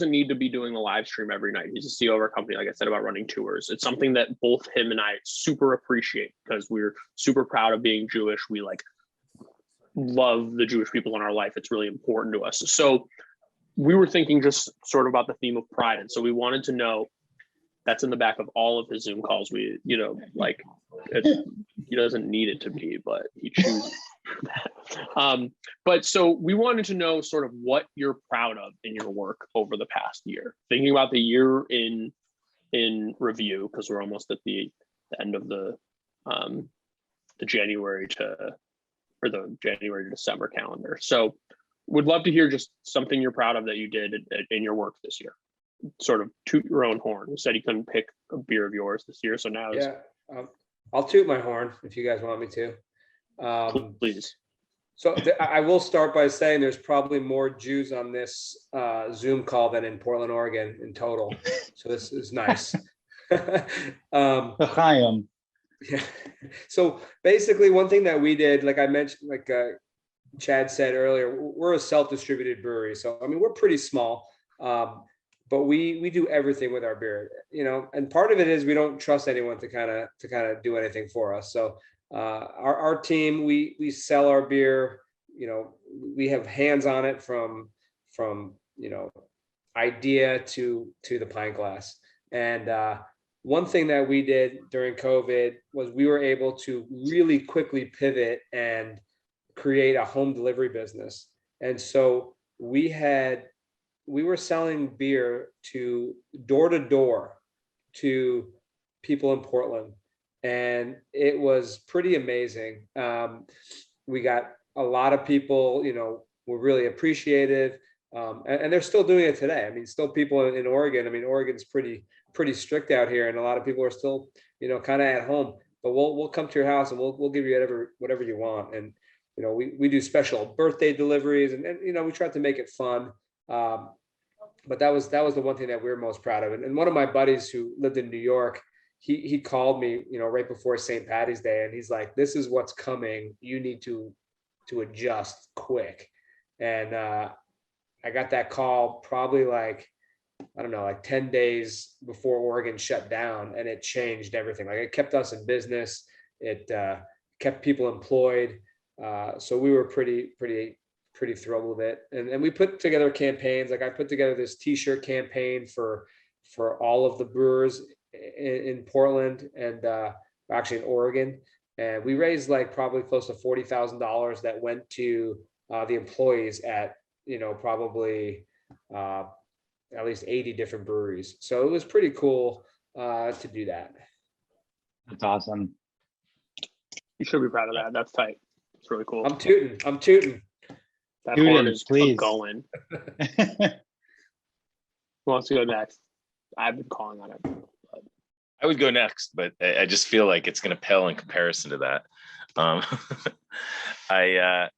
[SPEAKER 2] need to be doing a live stream every night. He's a CEO of our company, like I said, about running tours. It's something that both him and I super appreciate because we're super proud of being Jewish. We love the Jewish people in our life. It's really important to us. So we were thinking just sort of about the theme of pride. And so we wanted to know, that's in the back of all of his Zoom calls. He doesn't need it to be, but he chooses that. But so we wanted to know sort of what you're proud of in your work over the past year, thinking about the year in review, because we're almost at the end of the January to December calendar. So would love to hear just something you're proud of that you did in your work this year. Sort of toot your own horn. You said you couldn't pick a beer of yours this year, so now
[SPEAKER 4] I'll toot my horn if you guys want me to.
[SPEAKER 2] Please.
[SPEAKER 4] So I will start by saying there's probably more Jews on this Zoom call than in Portland, Oregon in total. So this is nice.
[SPEAKER 1] Chaim.
[SPEAKER 4] Yeah. So basically one thing that we did, like I mentioned, Chad said earlier, we're a self-distributed brewery. So, I mean, we're pretty small, but we do everything with our beer, and part of it is we don't trust anyone to kind of do anything for us. So our team, we sell our beer, we have hands on it from idea to the pint glass. And one thing that we did during COVID was we were able to really quickly pivot and create a home delivery business. And so we were selling beer to door to people in Portland. And it was pretty amazing. We got a lot of people, were really appreciative. And they're still doing it today. I mean, still people in Oregon. I mean, Oregon's pretty strict out here, and a lot of people are still, kind of at home. But we'll come to your house and we'll give you whatever you want. And we do special birthday deliveries, and we try to make it fun. But that was the one thing that we were most proud of. And one of my buddies who lived in New York, he called me, right before St. Patty's Day, and he's like, "This is what's coming. You need to adjust quick." And I got that call probably like 10 days before Oregon shut down, and it changed everything. Like, it kept us in business. It kept people employed. So we were pretty thrilled with it. And we put together campaigns. Like, I put together this t-shirt campaign for all of the brewers in Portland and actually in Oregon. And we raised like probably close to $40,000 that went to the employees at, probably at least 80 different breweries. So it was pretty cool to do that.
[SPEAKER 1] That's awesome.
[SPEAKER 2] You should be proud of that. That's tight. It's really cool.
[SPEAKER 4] I'm tooting.
[SPEAKER 2] That
[SPEAKER 1] Tootin',
[SPEAKER 2] horn is
[SPEAKER 1] please.
[SPEAKER 2] going. Who wants to go next? I've been calling on it.
[SPEAKER 6] I would go next, but I just feel like it's going to pale in comparison to that. I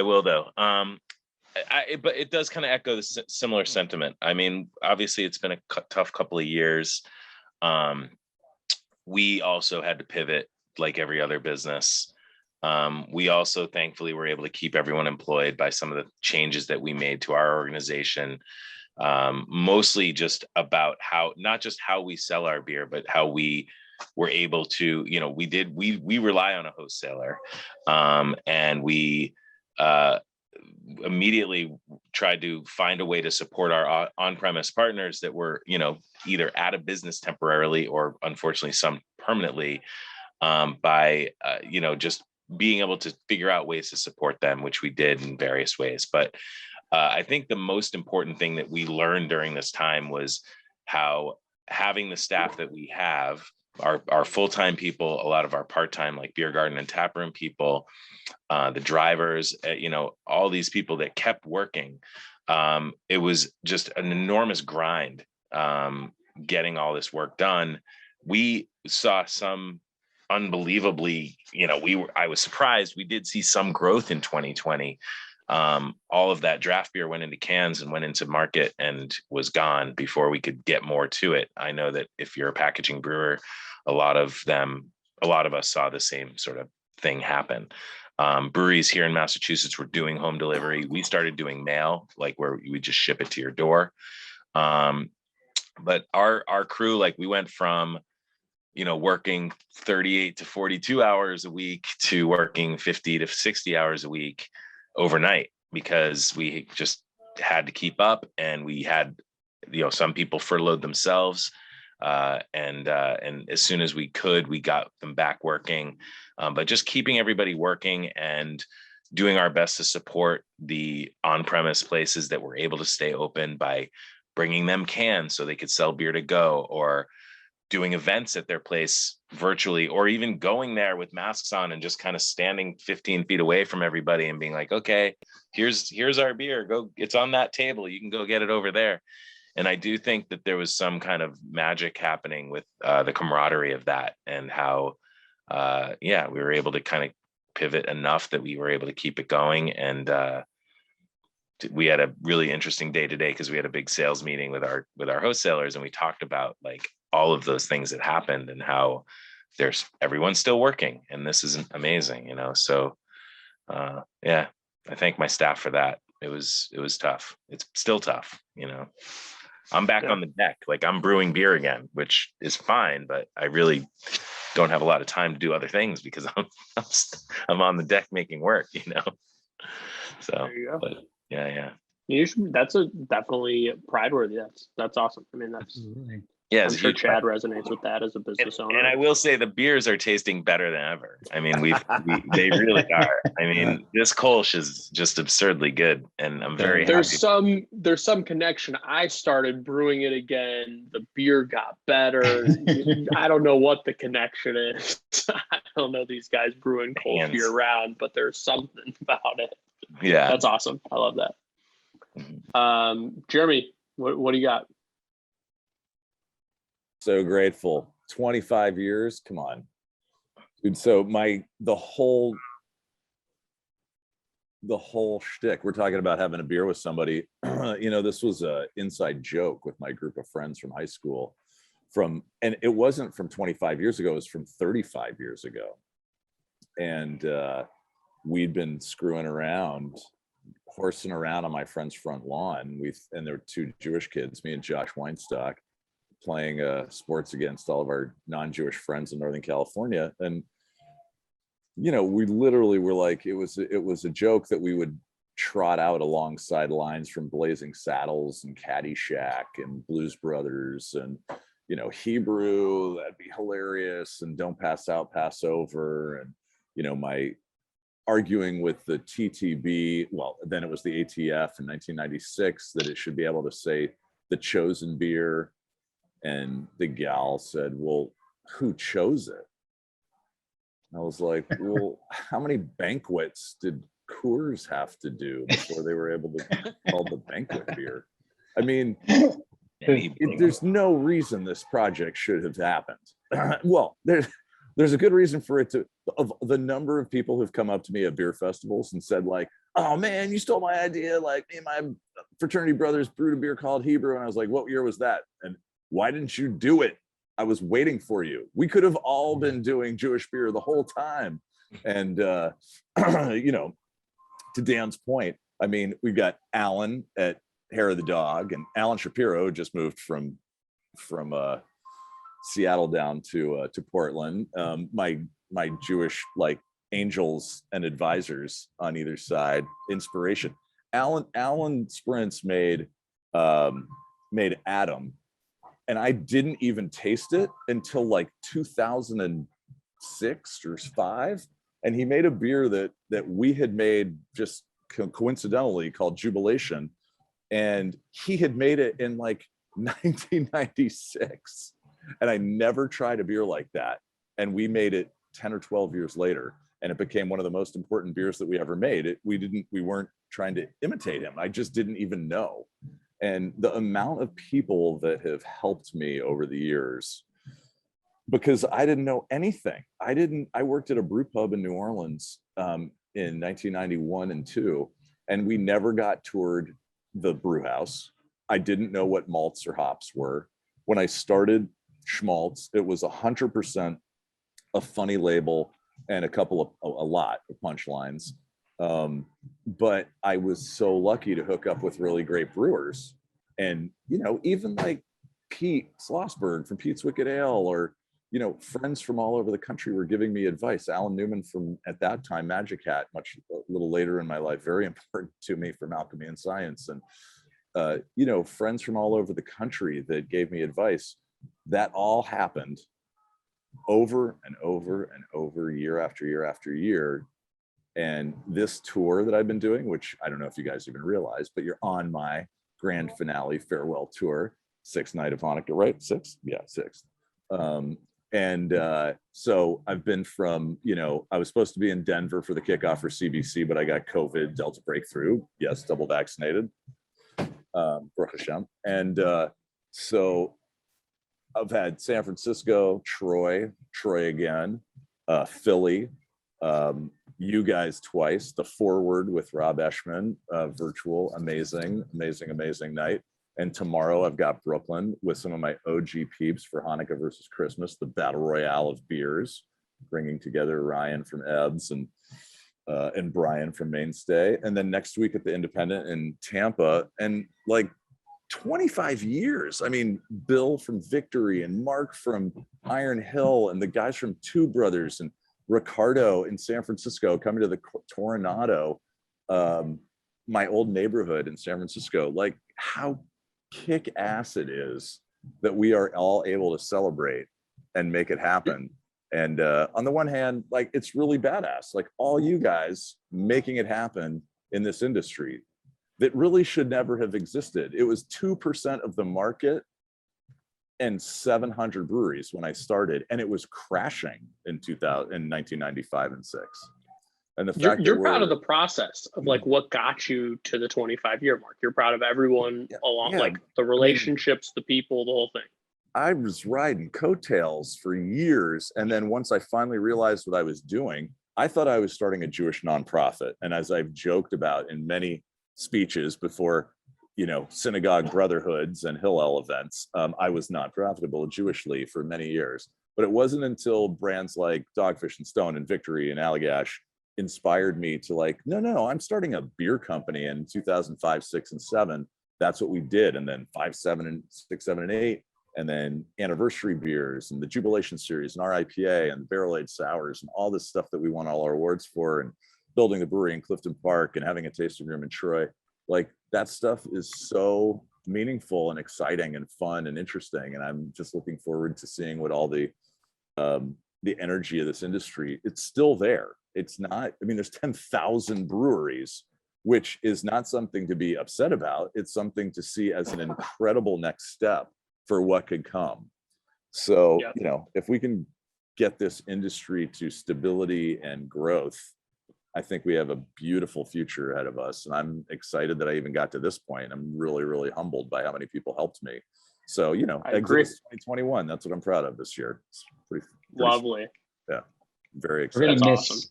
[SPEAKER 6] will though. But it does kind of echo the similar sentiment. I mean, obviously it's been a tough couple of years. We also had to pivot like every other business. We also thankfully were able to keep everyone employed by some of the changes that we made to our organization. Mostly just about not just how we sell our beer, but how we were able to, we rely on a wholesaler, and we immediately tried to find a way to support our on-premise partners that were, either out of business temporarily or unfortunately some permanently, by, just being able to figure out ways to support them, which we did in various ways. But I think the most important thing that we learned during this time was how having the staff that we have, our full-time people, a lot of our part-time like beer garden and taproom people, the drivers, all these people that kept working. It was just an enormous grind getting all this work done. We saw some unbelievably, I was surprised. We did see some growth in 2020. All of that draft beer went into cans and went into market and was gone before we could get more to it. I know that if you're a packaging brewer, a lot of us saw the same sort of thing happen. Breweries here in Massachusetts were doing home delivery. We started doing mail, like where we just ship it to your door. But our crew, like we went from, working 38 to 42 hours a week to working 50 to 60 hours a week overnight, because we just had to keep up, and we had, some people furloughed themselves. And as soon as we could, we got them back working, but just keeping everybody working and doing our best to support the on-premise places that were able to stay open by bringing them cans so they could sell beer to go, or doing events at their place virtually, or even going there with masks on and just kind of standing 15 feet away from everybody and being like, okay, here's our beer, go, it's on that table, you can go get it over there. And I do think that there was some kind of magic happening with the camaraderie of that, and how, we were able to kind of pivot enough that we were able to keep it going. And we had a really interesting day today because we had a big sales meeting with our wholesalers, and we talked about like all of those things that happened and how everyone's still working, and this isn't amazing, So I thank my staff for that. It was tough. It's still tough, you know. I'm back on the deck, like I'm brewing beer again, which is fine, but I really don't have a lot of time to do other things because I'm on the deck making work, you know. So,
[SPEAKER 2] There you go.
[SPEAKER 6] but yeah.
[SPEAKER 2] You should, that's a definitely pride worthy. That's awesome. I mean, that's,
[SPEAKER 1] Absolutely.
[SPEAKER 6] Yeah,
[SPEAKER 2] I'm sure Chad resonates with that as a business owner.
[SPEAKER 6] And I will say the beers are tasting better than ever. I mean, they really are. I mean, this Kolsch is just absurdly good, and I'm very happy.
[SPEAKER 2] There's some connection. I started brewing it again. The beer got better. I don't know what the connection is. I don't know these guys brewing Kolsch year round, but there's something about it.
[SPEAKER 6] Yeah,
[SPEAKER 2] that's awesome. I love that. Jeremy, what do you got?
[SPEAKER 5] So grateful. 25 years. Come on, dude. So the whole shtick. We're talking about having a beer with somebody. You know, this was a inside joke with my group of friends from high school. And it wasn't from 25 years ago. It was from 35 years ago. And we'd been screwing around, horsing around on my friend's front lawn. And there were two Jewish kids, me and Josh Weinstock, playing sports against all of our non-Jewish friends in Northern California. And, you know, we literally were like, it was a joke that we would trot out alongside lines from Blazing Saddles and Caddyshack and Blues Brothers and, you know, Hebrew, that'd be hilarious, and Don't Pass Out, Pass Over. And, you know, my arguing with the TTB, well, then it was the ATF in 1996, that it should be able to say the chosen beer. And the gal said, well, who chose it? And I was like, well, how many banquets did Coors have to do before they were able to call the banquet beer? I mean, there's no reason this project should have happened. Well, there's a good reason for it to, of the number of people who've come up to me at beer festivals and said like, oh man, you stole my idea. Like, me and my fraternity brothers brewed a beer called Hebrew. And I was like, what year was that? And why didn't you do it? I was waiting for you. We could have all been doing Jewish beer the whole time. And, you know, to Dan's point, I mean, we've got Alan at Hair of the Dog, and Alan Shapiro just moved from Seattle down to Portland. My Jewish, like, angels and advisors on either side, inspiration. Alan Sprints made Adam. And I didn't even taste it until like 2006 or 5. And he made a beer that we had made just coincidentally called Jubilation. And he had made it in like 1996. And I never tried a beer like that. And we made it 10 or 12 years later. And it became one of the most important beers that we ever made. We weren't trying to imitate him. I just didn't even know. And the amount of people that have helped me over the years, because I didn't know anything. I worked at a brew pub in New Orleans in 1991 and 2, and we never got toured the brew house. I didn't know what malts or hops were. When I started Schmaltz, it was 100% a funny label and a lot of punchlines. But I was so lucky to hook up with really great brewers. And, you know, even like Pete Schlossberg from Pete's Wicked Ale, or, you know, friends from all over the country were giving me advice. Alan Newman from, at that time, Magic Hat, a little later in my life, very important to me, from Alchemy and Science. And, you know, friends from all over the country that gave me advice. That all happened over and over and over, year after year after year. And this tour that I've been doing, which I don't know if you guys even realize, but you're on my grand finale farewell tour, 6th night of Hanukkah, right? 6th? Yeah, 6th. So I've been from, you know, I was supposed to be in Denver for the kickoff for CBC, but I got COVID, Delta breakthrough. Yes, double vaccinated. Baruch Hashem. And so I've had San Francisco, Troy again, Philly, you guys twice, the Forward with Rob Eshman, virtual, amazing night. And tomorrow I've got Brooklyn with some of my OG peeps for Hanukkah versus Christmas, the battle royale of beers, bringing together Ryan from Ebbs and and Brian from Mainstay. And then next week at the Independent in Tampa. And like 25 years. I mean, Bill from Victory and Mark from Iron Hill and the guys from Two Brothers and Ricardo in San Francisco coming to the Toronado, my old neighborhood in San Francisco. Like how kick-ass it is that we are all able to celebrate and make it happen. And on the one hand, like it's really badass, like all you guys making it happen in this industry that really should never have existed. It was 2% of the market and 700 breweries when I started, and it was crashing in 1995 and 6. And the fact
[SPEAKER 2] you're proud of the process of like what got you to the 25-year mark. You're proud of everyone along, like the relationships, the people, the whole thing.
[SPEAKER 5] I was riding coattails for years. And then once I finally realized what I was doing, I thought I was starting a Jewish nonprofit. And as I've joked about in many speeches before, you know, synagogue brotherhoods and Hillel events, I was not profitable Jewishly for many years. But it wasn't until brands like Dogfish and Stone and Victory and Allagash inspired me to like, no, I'm starting a beer company in 2005, 6, and 7. That's what we did. And then 5, 7, and 6, 7, and 8. And then anniversary beers and the Jubilation series and our IPA and barrel-aged sours and all this stuff that we won all our awards for, and building the brewery in Clifton Park and having a tasting room in Troy. Like that stuff is so meaningful and exciting and fun and interesting. And I'm just looking forward to seeing what all the energy of this industry, it's still there. It's not, I mean, there's 10,000 breweries, which is not something to be upset about. It's something to see as an incredible next step for what could come. So, you know, if we can get this industry to stability and growth, I think we have a beautiful future ahead of us. And I'm excited that I even got to this point. I'm really, really humbled by how many people helped me. So, you know, Exodus 2021, that's what I'm proud of this year. It's pretty
[SPEAKER 2] lovely.
[SPEAKER 5] Yeah, very
[SPEAKER 1] We're
[SPEAKER 5] excited.
[SPEAKER 1] gonna miss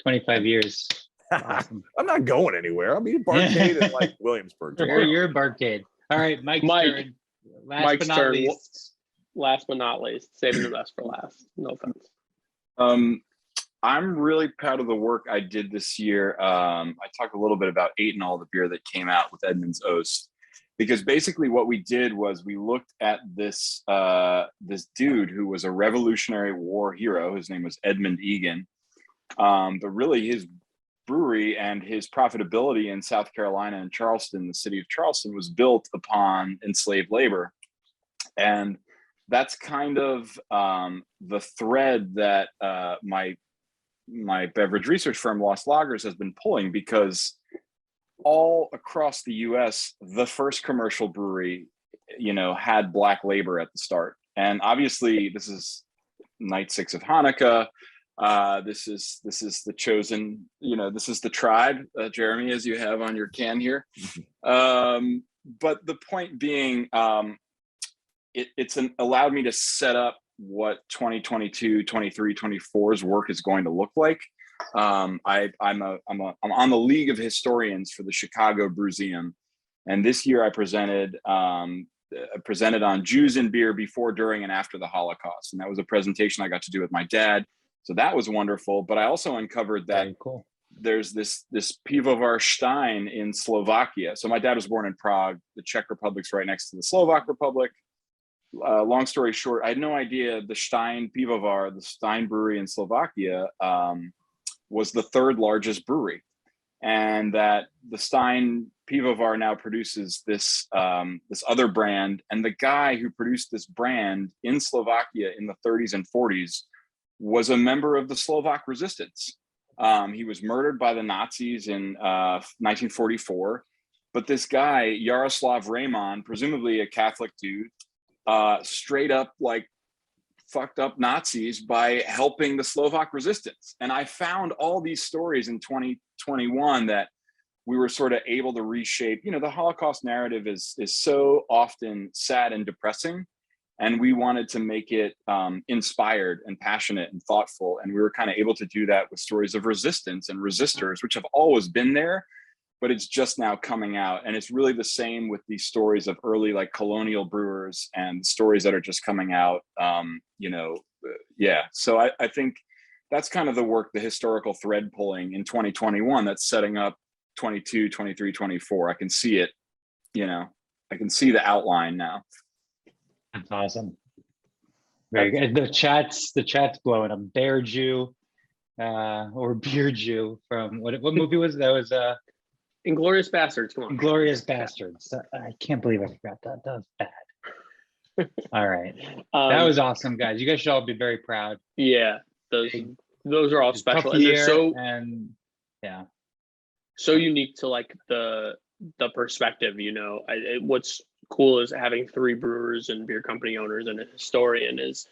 [SPEAKER 1] 25 years.
[SPEAKER 5] Awesome. I'm not going anywhere. I'll be in Barcade in like Williamsburg tomorrow.
[SPEAKER 1] You're Barcade. All right, Mike's turn.
[SPEAKER 2] Mike's turn. Last but not least, saving the best for last. No offense.
[SPEAKER 7] I'm really proud of the work I did this year. I talked a little bit about 8 and All, the beer that came out with Edmund's Oast, because basically what we did was we looked at this this dude who was a Revolutionary War hero. His name was Edmund Egan, but really his brewery and his profitability in South Carolina and Charleston, the city of Charleston, was built upon enslaved labor. And that's kind of the thread that my beverage research firm, Lost Lagers, has been pulling, because all across the US, the first commercial brewery, you know, had Black labor at the start. And obviously this is night 6 of Hanukkah. This is the chosen, you know, this is the tribe, Jeremy, as you have on your can here. But the point being, it's allowed me to set up what 2022, 23, 24's work is going to look like. I'm on the League of Historians for the Chicago Brewseum, and this year I presented on Jews in beer before, during, and after the Holocaust, and that was a presentation I got to do with my dad. So that was wonderful. But I also uncovered that there's this pivovar Stein in Slovakia. So my dad was born in Prague. The Czech Republic's right next to the Slovak Republic. Long story short, I had no idea the Stein pivovar, the Stein brewery in Slovakia, was the 3rd largest brewery, and that the Stein pivovar now produces this other brand. And the guy who produced this brand in Slovakia in the 30s and 40s was a member of the Slovak resistance. He was murdered by the Nazis in 1944. But this guy, Yaroslav Raymond, presumably a Catholic dude, straight up like fucked up Nazis by helping the Slovak resistance. And I found all these stories in 2021 that we were sort of able to reshape. You know, the Holocaust narrative is so often sad and depressing, and we wanted to make it inspired and passionate and thoughtful. And we were kind of able to do that with stories of resistance and resistors, which have always been there, but it's just now coming out. And it's really the same with these stories of early like colonial brewers and stories that are just coming out, you know, yeah. So I think that's kind of the work, the historical thread pulling in 2021 that's setting up 22, 23, 24. I can see it, I can see the outline now.
[SPEAKER 1] That's awesome. Very good. The chat's blowing up. Bear Jew, or Beer Jew from what movie was that? Was
[SPEAKER 2] Inglorious Bastards. Come on.
[SPEAKER 1] Inglorious Bastards. I can't believe I forgot that. That was bad. All right. That was awesome, guys. You guys should all be very proud.
[SPEAKER 2] Yeah, those are all special,
[SPEAKER 1] Tough
[SPEAKER 2] and they're
[SPEAKER 1] year,
[SPEAKER 2] so unique to like the perspective. What's cool is having 3 brewers and beer company owners and a historian is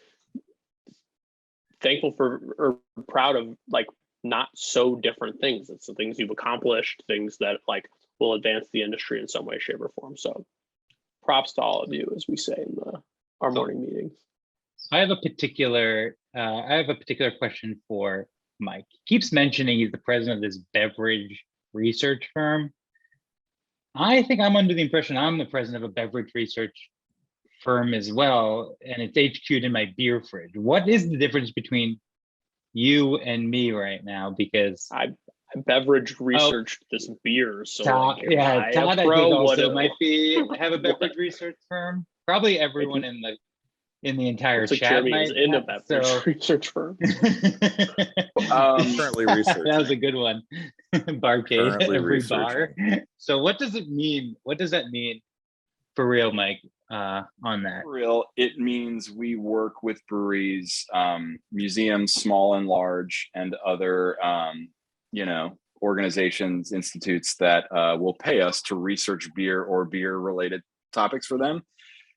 [SPEAKER 2] thankful for or proud of like not so different things. It's the things you've accomplished, things that like will advance the industry in some way, shape, or form. So props to all of you, as we say in our morning meetings.
[SPEAKER 1] I have a particular question for Mike. He keeps mentioning he's the president of this beverage research firm. I think I'm under the impression I'm the president of a beverage research firm as well, and it's HQ'd in my beer fridge. What is the difference between you and me right now? Because
[SPEAKER 2] I beverage researched this beer, so
[SPEAKER 1] Todd,
[SPEAKER 2] like,
[SPEAKER 1] Todd I think also might have a beverage research firm. Probably everyone in the entire chat
[SPEAKER 2] Jeremy
[SPEAKER 1] might
[SPEAKER 2] is in a beverage research firm.
[SPEAKER 5] Currently researching.
[SPEAKER 1] That was a good one. Barcade,
[SPEAKER 5] Currently
[SPEAKER 1] every
[SPEAKER 5] researching.
[SPEAKER 1] bar. So what does it mean? What does that mean for real, Mike, on that?
[SPEAKER 7] For real, it means we work with breweries, museums, small and large, and other, organizations, institutes that will pay us to research beer or beer-related topics for them.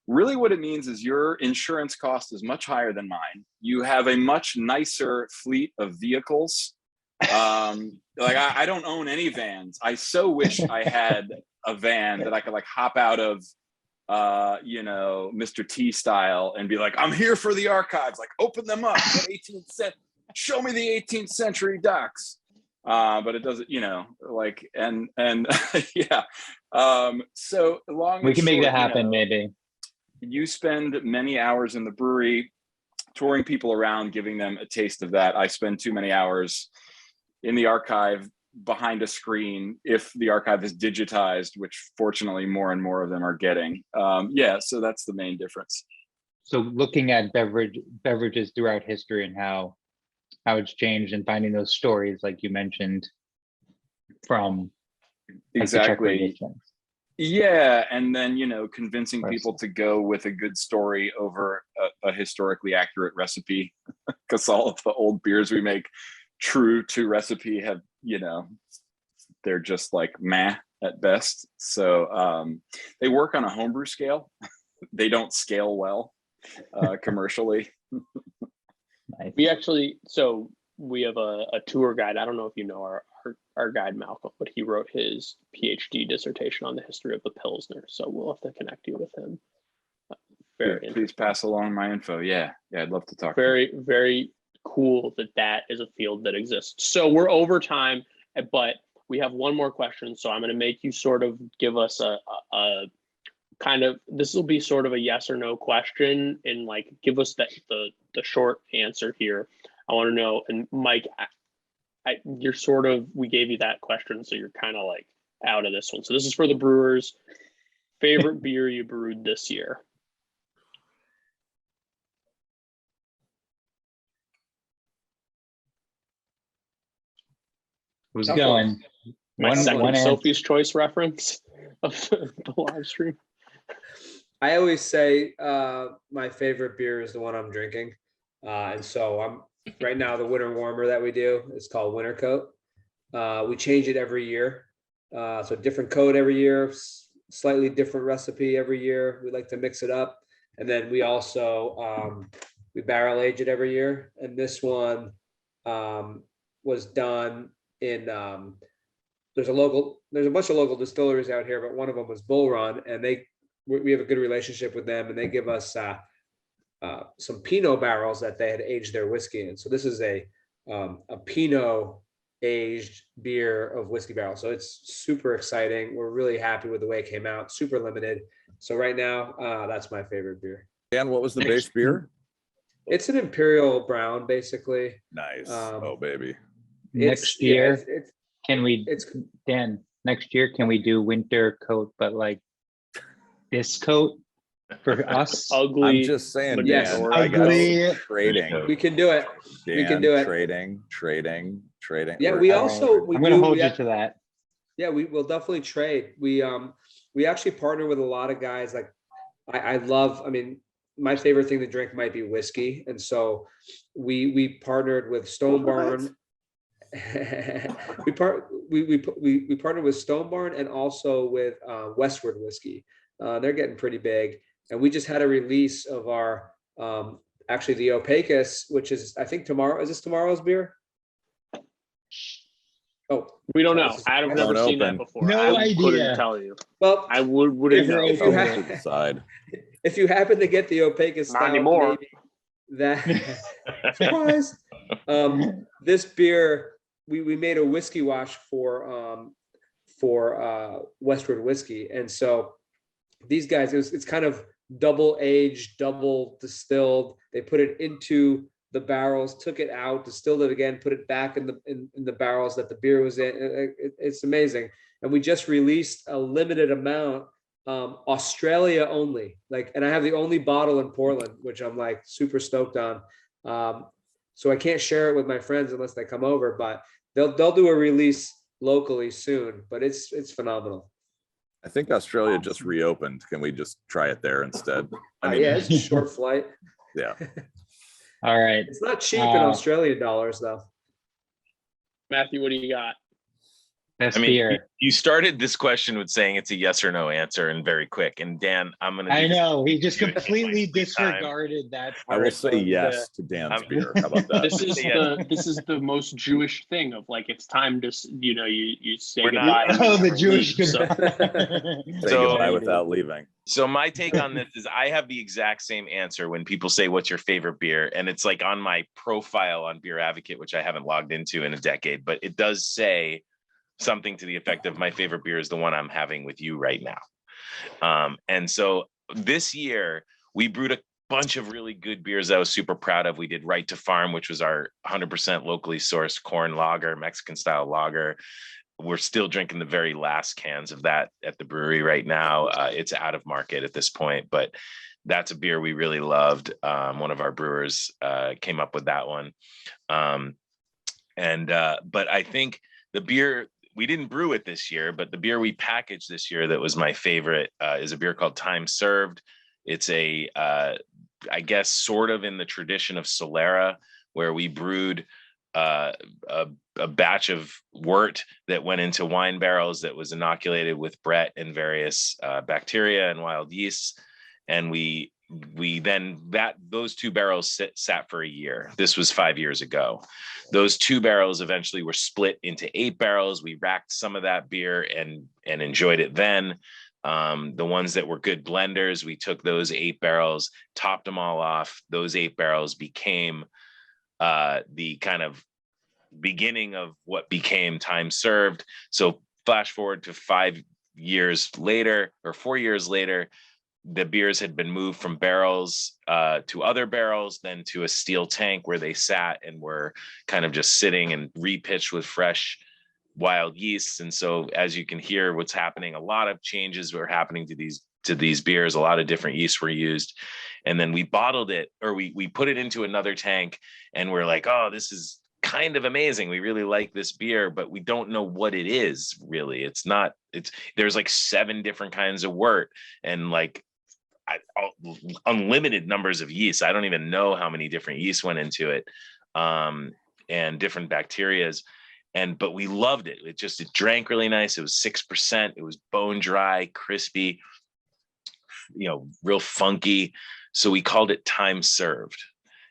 [SPEAKER 7] Really what it means is your insurance cost is much higher than mine. You have a much nicer fleet of vehicles. Like I don't own any vans. I so wish I had a van that I could like hop out of, Mr. T style and be like, I'm here for the archives. Like open them up. Show me the 18th century docks. But it doesn't, and yeah. So long
[SPEAKER 1] We can make
[SPEAKER 7] short,
[SPEAKER 1] that happen, maybe.
[SPEAKER 7] You spend many hours in the brewery touring people around, giving them a taste of that. I spend too many hours in the archive behind a screen if the archive is digitized, which fortunately more and more of them are getting. So that's the main difference.
[SPEAKER 1] So looking at beverages throughout history and how it's changed and finding those stories like you mentioned from
[SPEAKER 7] exactly. Yeah, and then convincing people to go with a good story over a historically accurate recipe, because all of the old beers we make true to recipe have they're just like meh at best. So they work on a homebrew scale. They don't scale well commercially.
[SPEAKER 1] Nice.
[SPEAKER 2] We have a tour guide. I don't know if you know our guide Malcolm, but he wrote his PhD dissertation on the history of the Pilsner. So we'll have to connect you with him.
[SPEAKER 7] Please pass along my info. Yeah, I'd love to talk.
[SPEAKER 2] Very, very cool that is a field that exists. So we're over time, but we have one more question. So I'm going to make you sort of give us a kind of, this will be sort of a yes or no question, and like give us the short answer here. I want to know, and Mike, you're sort of, we gave you that question, so you're kind of like out of this one. So this is for the brewers. Favorite beer you brewed this year?
[SPEAKER 1] Who's going?
[SPEAKER 2] My second
[SPEAKER 1] one
[SPEAKER 2] Sophie's Choice reference of the live stream.
[SPEAKER 4] I always say my favorite beer is the one I'm drinking. And so I'm right now, the winter warmer that we do is called Winter Coat. We change it every year. So different coat every year, slightly different recipe every year. We like to mix it up. And then we also, we barrel age it every year. And this one was done in, there's a bunch of local distilleries out here, but one of them was Bull Run, and we have a good relationship with them, and they give us some Pinot barrels that they had aged their whiskey in. So this is a Pinot aged beer of whiskey barrel. So it's super exciting. We're really happy with the way it came out. Super limited. So right now, that's my favorite beer.
[SPEAKER 5] Dan, what was the base beer?
[SPEAKER 4] It's an imperial brown, basically.
[SPEAKER 5] Nice.
[SPEAKER 4] Um,
[SPEAKER 5] Oh, baby.
[SPEAKER 1] Next
[SPEAKER 4] yeah,
[SPEAKER 1] year,
[SPEAKER 4] it's
[SPEAKER 1] can we,
[SPEAKER 4] it's
[SPEAKER 1] Dan, next year, can we do winter coat, but like this coat for us?
[SPEAKER 2] Ugly.
[SPEAKER 5] I'm just saying, Dan,
[SPEAKER 4] Yes.
[SPEAKER 5] I got
[SPEAKER 1] Ugly.
[SPEAKER 5] some trading.
[SPEAKER 4] we can do it. We can
[SPEAKER 5] Dan,
[SPEAKER 4] do it.
[SPEAKER 5] trading.
[SPEAKER 4] Yeah,
[SPEAKER 5] We're-
[SPEAKER 4] we
[SPEAKER 1] All
[SPEAKER 4] also
[SPEAKER 1] right,
[SPEAKER 4] we
[SPEAKER 1] I'm gonna
[SPEAKER 4] do
[SPEAKER 1] hold
[SPEAKER 4] we
[SPEAKER 1] you
[SPEAKER 4] have-
[SPEAKER 1] to that.
[SPEAKER 4] Yeah, we will definitely trade. We actually partner with a lot of guys. Like I love, I mean, my favorite thing to drink might be whiskey. And so we partnered with Stone Barn. we partnered with Stone Barn and also with Westward Whiskey. They're getting pretty big. And we just had a release of our actually the Opacus, which is I think tomorrow. Is this tomorrow's beer? Oh,
[SPEAKER 2] We don't
[SPEAKER 4] sorry,
[SPEAKER 2] know.
[SPEAKER 4] this is-
[SPEAKER 2] I've
[SPEAKER 4] Don't
[SPEAKER 2] never seen that
[SPEAKER 5] open.
[SPEAKER 2] before.
[SPEAKER 1] No
[SPEAKER 2] I
[SPEAKER 1] idea.
[SPEAKER 2] couldn't tell you.
[SPEAKER 4] well,
[SPEAKER 2] I wouldn't know.
[SPEAKER 4] if you
[SPEAKER 5] Off
[SPEAKER 4] have-
[SPEAKER 5] to the side.
[SPEAKER 4] if you happen to get the Opacus
[SPEAKER 2] Not
[SPEAKER 4] stout,
[SPEAKER 2] anymore.
[SPEAKER 4] maybe that surprise. This beer, we made a whiskey wash for Westward Whiskey, and so these guys, it's kind of double aged, double distilled. They put it into the barrels, took it out, distilled it again, put it back in the barrels that the beer was in. It's amazing, and we just released a limited amount. Australia only, like, and I have the only bottle in Portland, which I'm like super stoked on. So I can't share it with my friends unless they come over, but they'll do a release locally soon. But it's phenomenal.
[SPEAKER 5] I think Australia just reopened. Can we just try it there instead? I mean,
[SPEAKER 4] Yeah, it's a short flight.
[SPEAKER 5] yeah.
[SPEAKER 1] All right,
[SPEAKER 4] It's not cheap in Australian dollars though.
[SPEAKER 2] Matthew, what do you got?
[SPEAKER 1] best
[SPEAKER 6] I mean,
[SPEAKER 1] beer.
[SPEAKER 6] you started this question with saying it's a yes or no answer and very quick. And Dan, I'm gonna.
[SPEAKER 1] I
[SPEAKER 6] do this.
[SPEAKER 1] know, he just
[SPEAKER 6] Do it
[SPEAKER 1] completely
[SPEAKER 6] every time.
[SPEAKER 1] disregarded that
[SPEAKER 5] I will
[SPEAKER 1] part
[SPEAKER 5] say
[SPEAKER 1] of the-
[SPEAKER 5] yes to Dan's
[SPEAKER 6] I'm-
[SPEAKER 5] beer. How about that?
[SPEAKER 2] This is the most Jewish thing of like it's time to you say
[SPEAKER 6] We're not-
[SPEAKER 2] goodbye.
[SPEAKER 1] Oh, the
[SPEAKER 2] or
[SPEAKER 1] Jewish
[SPEAKER 2] leave, so-
[SPEAKER 5] Say
[SPEAKER 6] So-
[SPEAKER 5] goodbye without leaving.
[SPEAKER 6] So my take on this is I have the exact same answer when people say, what's your favorite beer? And it's like on my profile on Beer Advocate, which I haven't logged into in a decade, but it does say something to the effect of my favorite beer is the one I'm having with you right now. And so this year we brewed a bunch of really good beers that I was super proud of. We did Right to Farm, which was our 100% locally sourced corn lager, Mexican style lager. We're still drinking the very last cans of that at the brewery right now. It's out of market at this point, but that's a beer we really loved. One of our brewers came up with that one. But I think the beer, we didn't brew it this year, but the beer we packaged this year that was my favorite is a beer called Time Served. It's I guess, sort of in the tradition of Solera, where we brewed a batch of wort that went into wine barrels that was inoculated with Brett and various bacteria and wild yeasts. And we then those two barrels sat for a year. This was 5 years ago. Those two barrels eventually were split into 8 barrels. We racked some of that beer and enjoyed it then. The ones that were good blenders, we took those 8 barrels, topped them all off. Those 8 barrels became the kind of beginning of what became Time Served. So flash forward to 5 years later or 4 years later, the beers had been moved from barrels to other barrels, then to a steel tank where they sat and were kind of just sitting and repitched with fresh wild yeasts. And so as you can hear what's happening, a lot of changes were happening to these beers. A lot of different yeasts were used. And then we bottled it, or we put it into another tank, and we're like, oh, this is kind of amazing. We really like this beer, but we don't know what it is really. There's like 7 different kinds of wort and like unlimited numbers of yeast. I don't even know how many different yeasts went into it, and different bacterias. But we loved it. It drank really nice. It was 6%. It was bone dry, crispy, real funky. So we called it Time Served,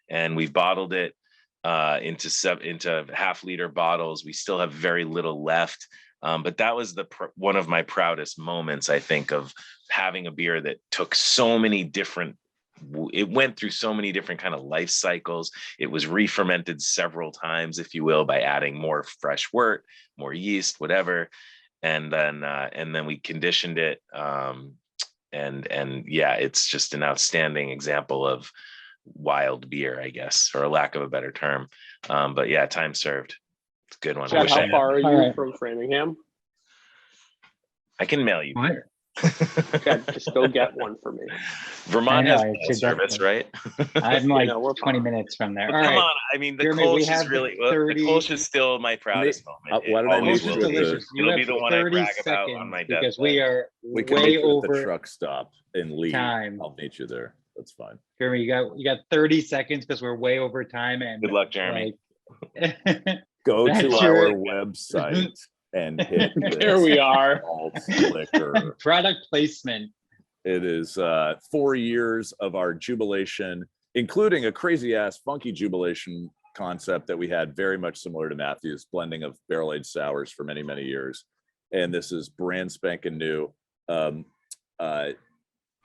[SPEAKER 6] and we bottled it into half-liter bottles. We still have very little left. But that was one of my proudest moments, I think, of having a beer that took so many different, it went through so many different kind of life cycles. It was re-fermented several times, if you will, by adding more fresh wort, more yeast, whatever. And then we conditioned it. And yeah, it's just an outstanding example of wild beer, I guess, or a lack of a better term. But yeah, time served. It's a good one. I
[SPEAKER 2] Chad,
[SPEAKER 6] wish I
[SPEAKER 2] how
[SPEAKER 6] had-
[SPEAKER 2] far are you
[SPEAKER 1] Alright.
[SPEAKER 2] from Framingham?
[SPEAKER 6] I can mail you
[SPEAKER 1] What?
[SPEAKER 6] beer.
[SPEAKER 2] Chad, just go get one for me.
[SPEAKER 6] Vermont
[SPEAKER 1] I know,
[SPEAKER 6] has
[SPEAKER 1] I
[SPEAKER 6] mail
[SPEAKER 1] should
[SPEAKER 6] service, right?
[SPEAKER 1] I'm like
[SPEAKER 2] know, we're
[SPEAKER 1] 20
[SPEAKER 2] fine.
[SPEAKER 1] minutes from there.
[SPEAKER 6] But
[SPEAKER 1] All
[SPEAKER 6] come
[SPEAKER 1] right.
[SPEAKER 6] on, I mean, the
[SPEAKER 1] Jeremy, we
[SPEAKER 6] Kolsch
[SPEAKER 1] have
[SPEAKER 6] is really,
[SPEAKER 1] the 30
[SPEAKER 6] the Kolsch is still my proudest moment. It
[SPEAKER 5] why don't I
[SPEAKER 6] always
[SPEAKER 5] meet
[SPEAKER 1] Kolsch
[SPEAKER 5] you
[SPEAKER 1] is
[SPEAKER 6] will be.
[SPEAKER 5] at the-
[SPEAKER 1] delicious. You
[SPEAKER 6] It'll
[SPEAKER 1] have
[SPEAKER 6] be the one I
[SPEAKER 1] 30
[SPEAKER 6] brag about on
[SPEAKER 1] seconds
[SPEAKER 6] my
[SPEAKER 1] because
[SPEAKER 6] deathbed.
[SPEAKER 1] we are
[SPEAKER 5] We can meet
[SPEAKER 1] way
[SPEAKER 5] you at the
[SPEAKER 1] over
[SPEAKER 5] truck stop in Lee.
[SPEAKER 1] time.
[SPEAKER 5] I'll meet you there. That's fine.
[SPEAKER 1] Jeremy, you got 30 seconds because we're way over time and
[SPEAKER 6] Good luck, Jeremy.
[SPEAKER 1] like
[SPEAKER 5] Go
[SPEAKER 1] That's
[SPEAKER 5] to
[SPEAKER 1] your-
[SPEAKER 5] our website and hit
[SPEAKER 2] There we are.
[SPEAKER 5] alt liquor.
[SPEAKER 1] product placement.
[SPEAKER 5] It is 4 years of our jubilation, including a crazy ass funky jubilation concept that we had very much similar to Matthew's blending of barrel aged sours for many, many years. And this is brand spanking new,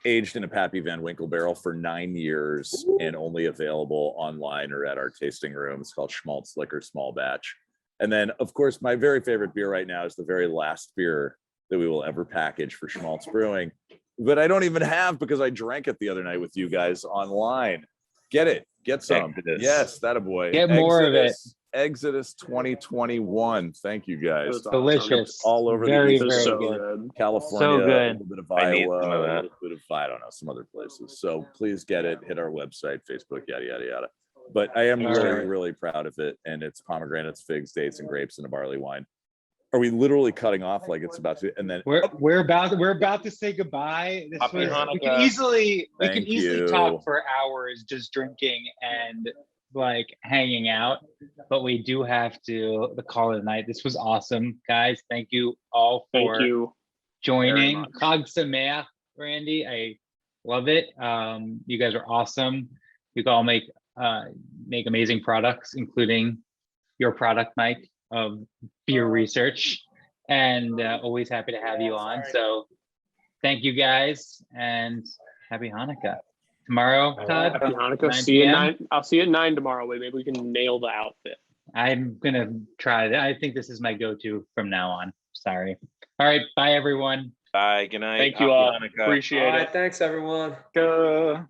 [SPEAKER 5] aged in a Pappy Van Winkle barrel for 9 years and only available online or at our tasting room. It's called Schmaltz Liquor Small Batch. And then, of course, my very favorite beer right now is the very last beer that we will ever package for Schmaltz Brewing. But I don't even have because I drank it the other night with you guys online. Get it. Get some.
[SPEAKER 6] Exodus.
[SPEAKER 5] Yes, that a boy.
[SPEAKER 1] Get more of it.
[SPEAKER 5] Exodus 2021. Thank you guys.
[SPEAKER 2] It was
[SPEAKER 1] Delicious.
[SPEAKER 5] All over the
[SPEAKER 1] very,
[SPEAKER 5] East
[SPEAKER 2] It was
[SPEAKER 1] very
[SPEAKER 2] so
[SPEAKER 1] good.
[SPEAKER 2] good.
[SPEAKER 5] California,
[SPEAKER 1] So
[SPEAKER 5] a
[SPEAKER 1] good.
[SPEAKER 5] little bit of
[SPEAKER 6] I need
[SPEAKER 5] Iowa,
[SPEAKER 6] some of
[SPEAKER 5] a
[SPEAKER 6] that.
[SPEAKER 5] little bit of, I don't know, some other places. So please get it, hit our website, Facebook, yada, yada, yada. But I am really,
[SPEAKER 1] Alright.
[SPEAKER 5] really proud of it. And it's pomegranates, figs, dates, and grapes in a barley wine. Are we literally cutting off like it's about to? And then
[SPEAKER 1] We're about to say goodbye. This
[SPEAKER 6] Happy
[SPEAKER 1] was we
[SPEAKER 6] Hanukkah.
[SPEAKER 1] can easily
[SPEAKER 5] Thank you.
[SPEAKER 1] talk for hours just drinking and like hanging out, but we do have to call it a night. This was awesome, guys. Thank you all for
[SPEAKER 2] Thank you.
[SPEAKER 1] joining.
[SPEAKER 2] much.
[SPEAKER 1] Chag Sameach, Randy. I love it. You guys are awesome. You all make amazing products, including your product, Mike, of beer research. And always happy to have you on. So thank you guys and happy Hanukkah. Tomorrow, Todd,
[SPEAKER 2] Happy Hanukkah.
[SPEAKER 1] 9
[SPEAKER 2] See you at
[SPEAKER 1] PM.
[SPEAKER 2] 9. I'll see you at 9 tomorrow. Maybe we can nail the outfit.
[SPEAKER 1] I'm gonna try that. I think this is my go-to from now on. Sorry. All right, bye everyone.
[SPEAKER 6] Bye. Good night.
[SPEAKER 2] Thank you
[SPEAKER 6] Happy
[SPEAKER 2] all.
[SPEAKER 6] Hanukkah.
[SPEAKER 2] Appreciate
[SPEAKER 4] All
[SPEAKER 2] it.
[SPEAKER 4] right, thanks, everyone.
[SPEAKER 6] Hanukkah.